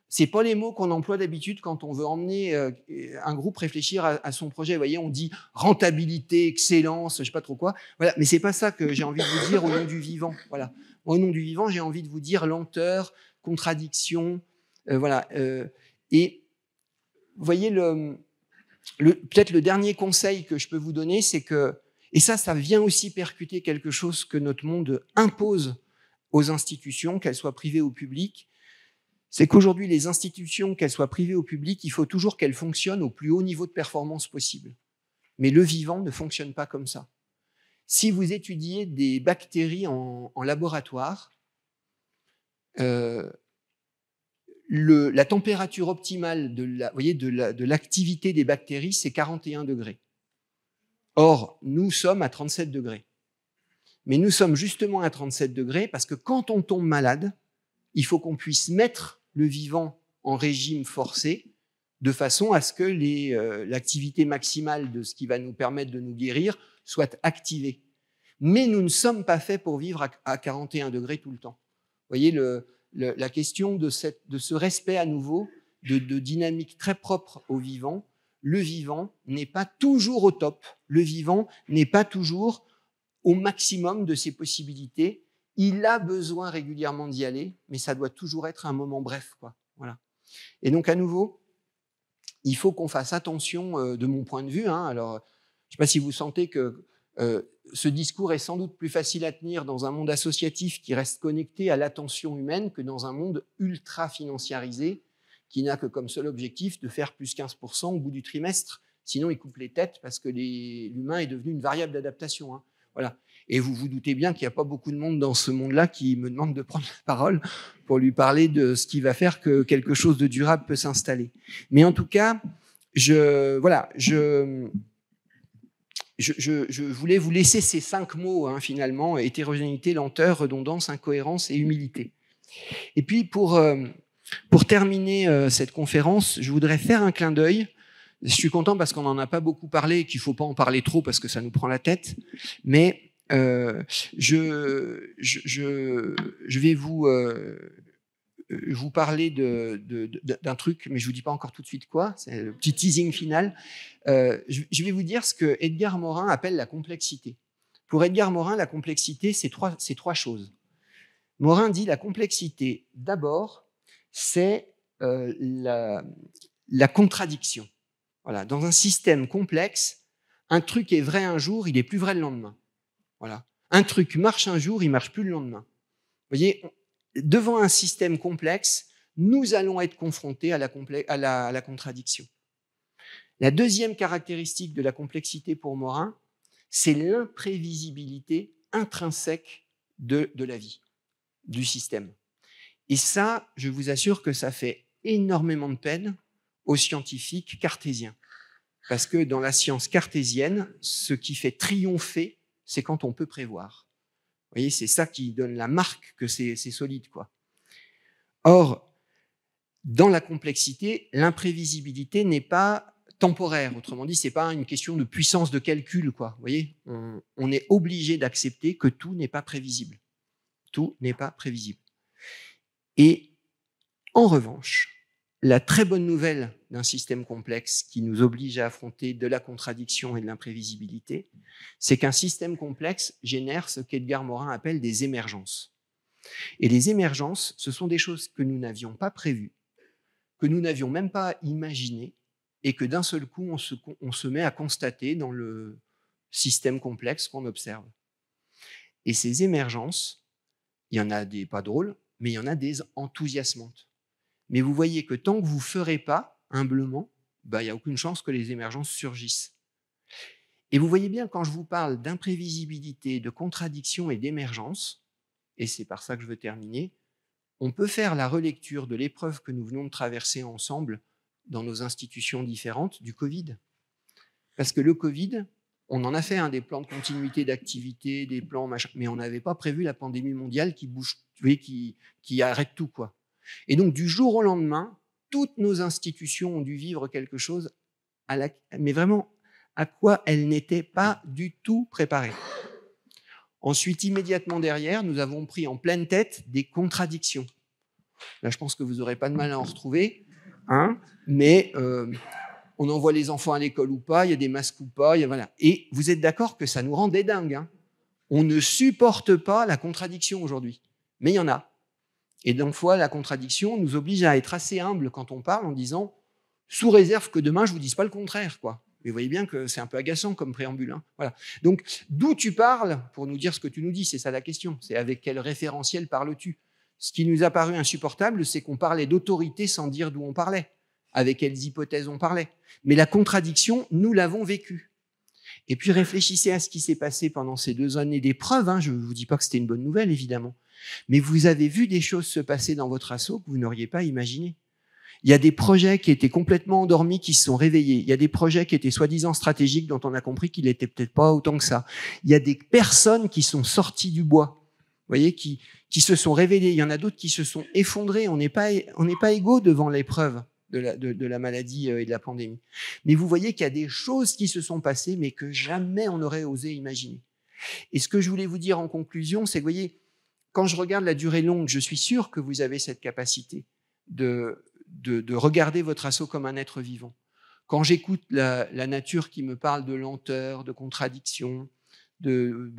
ce n'est pas les mots qu'on emploie d'habitude quand on veut emmener un groupe réfléchir à son projet. Vous voyez, on dit rentabilité, excellence, je ne sais pas trop quoi. Voilà, mais ce n'est pas ça que j'ai envie de vous dire au nom du vivant. Voilà. Au nom du vivant, j'ai envie de vous dire lenteur, contradiction. Voilà. Et vous voyez, peut-être le dernier conseil que je peux vous donner, c'est que, et ça vient aussi percuter quelque chose que notre monde impose aux institutions, qu'elles soient privées ou publiques, c'est qu'aujourd'hui, les institutions, qu'elles soient privées ou publiques, il faut toujours qu'elles fonctionnent au plus haut niveau de performance possible. Mais le vivant ne fonctionne pas comme ça. Si vous étudiez des bactéries en laboratoire, la température optimale de l'activité des bactéries, c'est 41 degrés. Or, nous sommes à 37 degrés. Mais nous sommes justement à 37 degrés parce que quand on tombe malade, il faut qu'on puisse mettre le vivant en régime forcé de façon à ce que l'activité maximale de ce qui va nous permettre de nous guérir soit activée. Mais nous ne sommes pas faits pour vivre à 41 degrés tout le temps. Vous voyez, la question de ce respect à nouveau, de dynamique très propre au vivant. Le vivant n'est pas toujours au top. Le vivant n'est pas toujours au maximum de ses possibilités. Il a besoin régulièrement d'y aller, mais ça doit toujours être un moment bref, quoi. Voilà. Et donc, à nouveau, il faut qu'on fasse attention de mon point de vue. Alors, je ne sais pas si vous sentez que ce discours est sans doute plus facile à tenir dans un monde associatif qui reste connecté à l'attention humaine que dans un monde ultra financiarisé qui n'a que comme seul objectif de faire plus 15% au bout du trimestre. Sinon, il coupe les têtes parce que l'humain est devenu une variable d'adaptation. Hein. Voilà. Et vous vous doutez bien qu'il n'y a pas beaucoup de monde dans ce monde-là qui me demande de prendre la parole pour lui parler de ce qui va faire que quelque chose de durable peut s'installer. Mais en tout cas, je voulais vous laisser ces 5 mots, finalement, hétérogénéité, lenteur, redondance, incohérence et humilité. Et puis, pour terminer cette conférence, je voudrais faire un clin d'œil. Je suis content parce qu'on n'en a pas beaucoup parlé et qu'il ne faut pas en parler trop parce que ça nous prend la tête. Mais je vais vous parler d'un truc, mais je ne vous dis pas encore tout de suite quoi. C'est le petit teasing final. Je vais vous dire ce que Edgar Morin appelle la complexité. Pour Edgar Morin, la complexité, c'est trois choses. Morin dit la complexité, d'abord, c'est la contradiction. Voilà. Dans un système complexe, un truc est vrai un jour, il n'est plus vrai le lendemain. Voilà. Un truc marche un jour, il ne marche plus le lendemain. Vous voyez, devant un système complexe, nous allons être confrontés à la contradiction. La deuxième caractéristique de la complexité pour Morin, c'est l'imprévisibilité intrinsèque de la vie, du système. Et ça, je vous assure que ça fait énormément de peine aux scientifiques cartésiens. Parce que dans la science cartésienne, ce qui fait triompher, c'est quand on peut prévoir. Vous voyez, c'est ça qui donne la marque que c'est solide, quoi. Or, dans la complexité, l'imprévisibilité n'est pas temporaire. Autrement dit, c'est pas une question de puissance de calcul, quoi. Vous voyez, on est obligé d'accepter que tout n'est pas prévisible. Tout n'est pas prévisible. Et en revanche, la très bonne nouvelle d'un système complexe qui nous oblige à affronter de la contradiction et de l'imprévisibilité, c'est qu'un système complexe génère ce qu'Edgar Morin appelle des émergences. Et les émergences, ce sont des choses que nous n'avions pas prévues, que nous n'avions même pas imaginées, et que d'un seul coup, on se met à constater dans le système complexe qu'on observe. Et ces émergences, il y en a des pas drôles, mais il y en a des enthousiasmantes. Mais vous voyez que tant que vous ne ferez pas, humblement, il n'y a aucune chance que les émergences surgissent. Et vous voyez bien, quand je vous parle d'imprévisibilité, de contradiction et d'émergence, et c'est par ça que je veux terminer, on peut faire la relecture de l'épreuve que nous venons de traverser ensemble dans nos institutions différentes du Covid. Parce que le Covid, on en a fait des plans de continuité d'activité, des plans machin, mais on n'avait pas prévu la pandémie mondiale qui bouge, vous voyez, qui arrête tout, quoi. Et donc, du jour au lendemain, toutes nos institutions ont dû vivre quelque chose, mais vraiment à quoi elles n'étaient pas du tout préparées. Ensuite, immédiatement derrière, nous avons pris en pleine tête des contradictions. Là, je pense que vous n'aurez pas de mal à en retrouver, mais on envoie les enfants à l'école ou pas, il y a des masques ou pas, voilà. Et vous êtes d'accord que ça nous rend des dingues. On ne supporte pas la contradiction aujourd'hui, mais il y en a. Et donc, la contradiction nous oblige à être assez humble quand on parle en disant, sous réserve que demain, je ne vous dise pas le contraire, quoi. Mais vous voyez bien que c'est un peu agaçant comme préambule. Voilà. Donc, d'où tu parles pour nous dire ce que tu nous dis, c'est ça la question. C'est avec quel référentiel parles-tu? Ce qui nous a paru insupportable, c'est qu'on parlait d'autorité sans dire d'où on parlait, avec quelles hypothèses on parlait. Mais la contradiction, nous l'avons vécue. Et puis, réfléchissez à ce qui s'est passé pendant ces 2 années d'épreuve. Je ne vous dis pas que c'était une bonne nouvelle, évidemment. Mais vous avez vu des choses se passer dans votre asso que vous n'auriez pas imaginé. Il y a des projets qui étaient complètement endormis, qui se sont réveillés. Il y a des projets qui étaient soi-disant stratégiques, dont on a compris qu'il n'était peut-être pas autant que ça. Il y a des personnes qui sont sorties du bois, vous voyez, qui se sont révélées. Il y en a d'autres qui se sont effondrés. On n'est pas égaux devant l'épreuve de la maladie et de la pandémie. Mais vous voyez qu'il y a des choses qui se sont passées, mais que jamais on n'aurait osé imaginer. Et ce que je voulais vous dire en conclusion, c'est que, vous voyez, quand je regarde la durée longue, je suis sûr que vous avez cette capacité de regarder votre asso comme un être vivant. Quand j'écoute la nature qui me parle de lenteur, de contradiction, de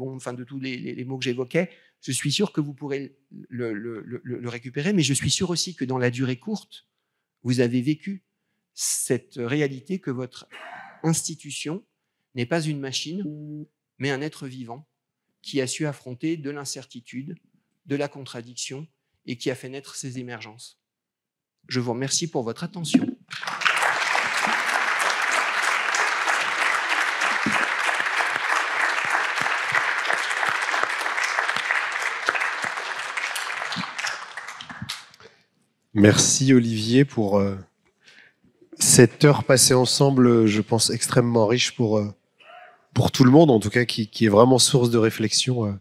tous les mots que j'évoquais, je suis sûr que vous pourrez le récupérer, mais je suis sûr aussi que dans la durée courte, vous avez vécu cette réalité que votre institution n'est pas une machine, mais un être vivant qui a su affronter de l'incertitude, de la contradiction et qui a fait naître ces émergences. Je vous remercie pour votre attention. Merci Olivier pour cette heure passée ensemble, je pense extrêmement riche pour tout le monde, en tout cas qui est vraiment source de réflexion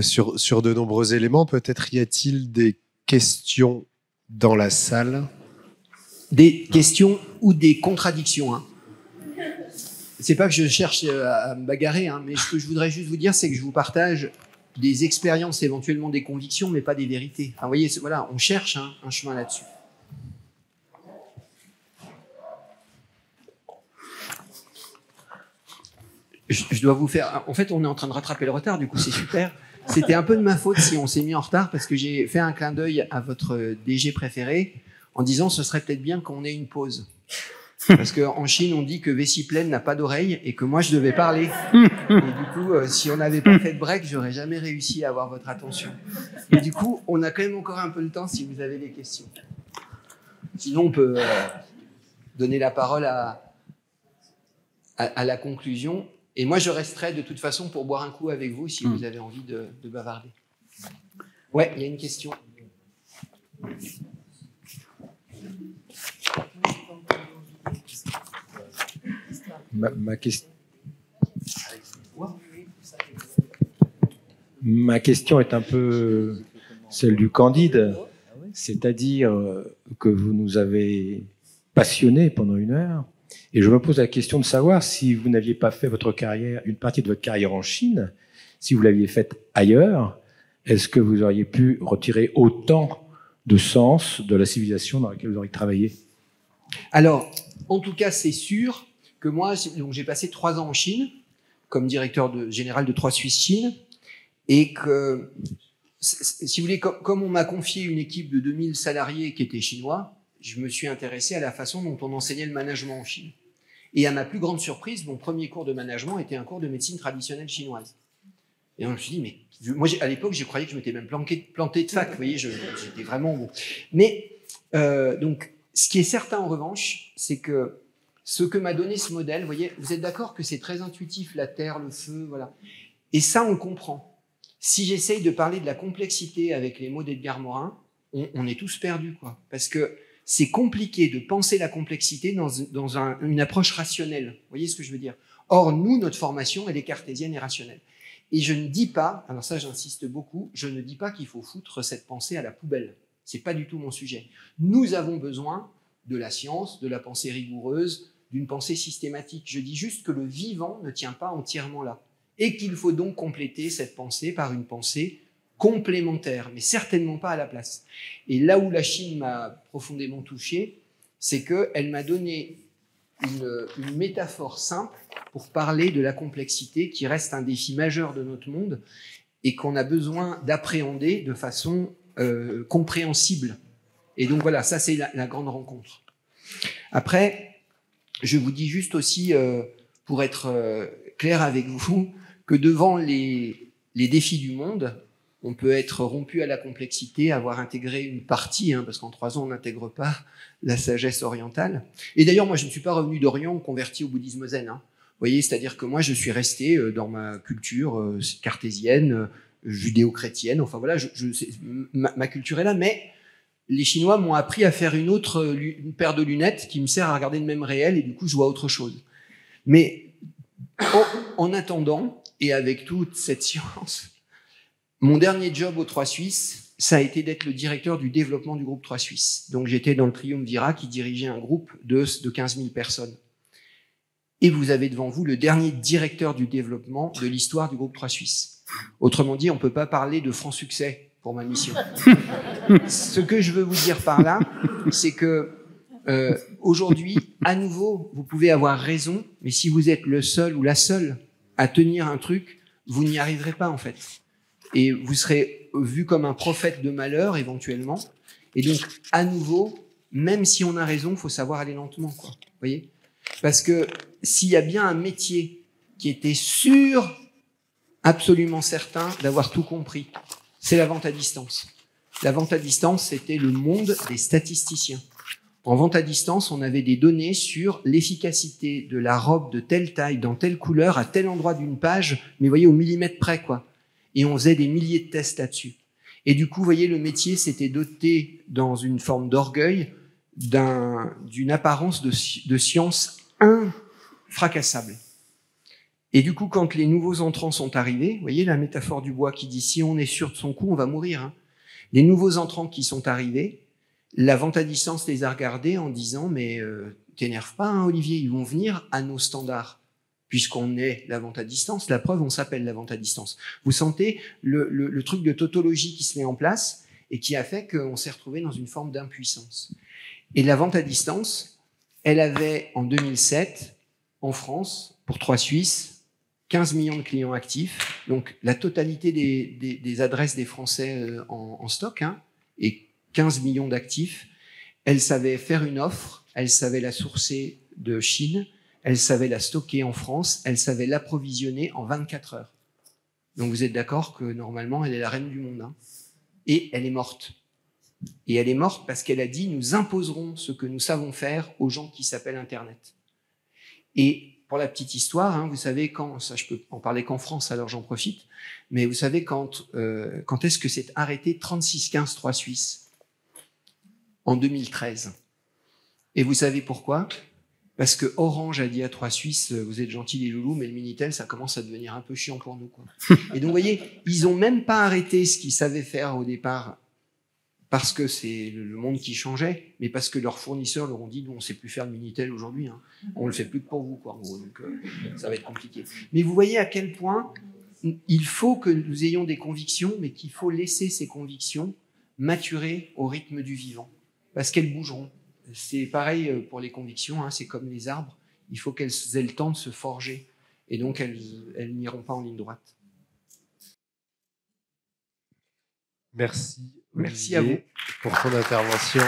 sur de nombreux éléments. Peut-être y a-t-il des questions dans la salle? Des questions ou des contradictions. C'est pas que je cherche à me bagarrer, mais ce que je voudrais juste vous dire, c'est que je vous partage des expériences, éventuellement des convictions, mais pas des vérités. Vous voyez, voilà, on cherche un chemin là-dessus. Je dois vous faire... En fait, on est en train de rattraper le retard, du coup, c'est super. C'était un peu de ma faute si on s'est mis en retard, parce que j'ai fait un clin d'œil à votre DG préféré en disant ce serait peut-être bien qu'on ait une pause. Parce qu'en Chine, on dit que vessie pleine n'a pas d'oreille et que moi, je devais parler. Et du coup, si on n'avait pas fait de break, j'aurais jamais réussi à avoir votre attention. Et du coup, on a quand même encore un peu le temps si vous avez des questions. Sinon, on peut donner la parole à la conclusion. Et moi, je resterai de toute façon pour boire un coup avec vous si vous avez envie de bavarder. Ouais, il y a une question. Ma question est un peu celle du Candide, c'est-à-dire que vous nous avez passionnés pendant 1 heure, et je me pose la question de savoir si vous n'aviez pas fait votre carrière, une partie de votre carrière en Chine, si vous l'aviez faite ailleurs, est-ce que vous auriez pu retirer autant de sens de la civilisation dans laquelle vous auriez travaillé? Alors, en tout cas, c'est sûr que moi, j'ai passé 3 ans en Chine comme directeur général de 3 Suisse Chine, et que, si vous voulez, comme on m'a confié une équipe de 2000 salariés qui étaient chinois, je me suis intéressé à la façon dont on enseignait le management en Chine. Et à ma plus grande surprise, mon premier cours de management était un cours de médecine traditionnelle chinoise. Et donc, je me suis dit, mais moi, à l'époque, je croyais que je m'étais même planté de fac. Vous voyez, j'étais vraiment bon. Mais, donc, ce qui est certain en revanche, c'est que ce que m'a donné ce modèle, vous voyez, vous êtes d'accord que c'est très intuitif, la terre, le feu, voilà. Et ça, on le comprend. Si j'essaye de parler de la complexité avec les mots d'Edgar Morin, on est tous perdus, quoi. Parce que c'est compliqué de penser la complexité dans une approche rationnelle. Vous voyez ce que je veux dire? Or, nous, notre formation, elle est cartésienne et rationnelle. Et je ne dis pas, alors ça j'insiste beaucoup, je ne dis pas qu'il faut foutre cette pensée à la poubelle. C'est pas du tout mon sujet. Nous avons besoin de la science, de la pensée rigoureuse, d'une pensée systématique. Je dis juste que le vivant ne tient pas entièrement là. Et qu'il faut donc compléter cette pensée par une pensée complémentaire, mais certainement pas à la place. Et là où la Chine m'a profondément touché, c'est qu'elle m'a donné une métaphore simple pour parler de la complexité qui reste un défi majeur de notre monde et qu'on a besoin d'appréhender de façon compréhensible. Et donc voilà, ça c'est la grande rencontre. Après, je vous dis juste aussi, pour être clair avec vous, que devant les défis du monde, on peut être rompu à la complexité, avoir intégré une partie, parce qu'en 3 ans, on n'intègre pas la sagesse orientale. Et d'ailleurs, moi, je ne suis pas revenu d'Orient converti au bouddhisme zen. Vous voyez, c'est-à-dire que moi, je suis resté dans ma culture cartésienne, judéo-chrétienne. Enfin voilà, ma culture est là, mais les Chinois m'ont appris à faire une paire de lunettes qui me sert à regarder le même réel, et du coup, je vois autre chose. Mais en attendant, et avec toute cette science, mon dernier job aux 3 Suisses, ça a été d'être le directeur du développement du groupe 3 Suisses. Donc j'étais dans le triumvirat qui dirigeait un groupe de 15 000 personnes. Et vous avez devant vous le dernier directeur du développement de l'histoire du groupe 3 Suisses. Autrement dit, on ne peut pas parler de franc succès pour ma mission. Ce que je veux vous dire par là, c'est que aujourd'hui, à nouveau, vous pouvez avoir raison, mais si vous êtes le seul ou la seule à tenir un truc, vous n'y arriverez pas en fait. Et vous serez vu comme un prophète de malheur éventuellement. Et donc, à nouveau, même si on a raison, il faut savoir aller lentement, quoi. Vous voyez ? Parce que s'il y a bien un métier qui était sûr, absolument certain d'avoir tout compris, c'est la vente à distance. La vente à distance, c'était le monde des statisticiens. En vente à distance, on avait des données sur l'efficacité de la robe de telle taille, dans telle couleur, à tel endroit d'une page, mais vous voyez, au millimètre près, quoi. Et on faisait des milliers de tests là-dessus. Et du coup, vous voyez, le métier s'était doté, dans une forme d'orgueil, d'une apparence de science infracassable. Et du coup, quand les nouveaux entrants sont arrivés, vous voyez la métaphore du bois qui dit « si on est sûr de son coup, on va mourir ». Les nouveaux entrants qui sont arrivés, la vente à distance les a regardés en disant « mais t'énerve pas, Olivier, ils vont venir à nos standards ». Puisqu'on est la vente à distance, la preuve, on s'appelle la vente à distance. Vous sentez le truc de tautologie qui se met en place et qui a fait qu'on s'est retrouvé dans une forme d'impuissance. Et la vente à distance, elle avait en 2007, en France, pour 3 Suisses, 15 millions de clients actifs, donc la totalité des adresses des Français en stock, et 15 millions d'actifs. Elle savait faire une offre, elle savait la sourcer de Chine, elle savait la stocker en France, elle savait l'approvisionner en 24 heures. Donc vous êtes d'accord que normalement, elle est la reine du monde. Et elle est morte. Et elle est morte parce qu'elle a dit « nous imposerons ce que nous savons faire aux gens qui s'appellent Internet ». Et pour la petite histoire, hein, vous savez ça je peux en parler qu'en France, alors j'en profite, mais vous savez quand est-ce que s'est arrêté 3615-3 Suisse? En 2013. Et vous savez pourquoi? Parce que Orange a dit à 3 Suisses, vous êtes gentils les loulous, mais le Minitel, ça commence à devenir un peu chiant pour nous, quoi. Et donc, vous voyez, ils n'ont même pas arrêté ce qu'ils savaient faire au départ, parce que c'est le monde qui changeait, mais parce que leurs fournisseurs leur ont dit, nous, on ne sait plus faire le Minitel aujourd'hui, hein. On ne le fait plus que pour vous, quoi, en gros. Donc, ça va être compliqué. Mais vous voyez à quel point il faut que nous ayons des convictions, mais qu'il faut laisser ces convictions maturer au rythme du vivant, parce qu'elles bougeront. C'est pareil pour les convictions, hein, c'est comme les arbres, il faut qu'elles aient le temps de se forger, et donc elles n'iront pas en ligne droite. Merci, Merci à vous pour ton intervention.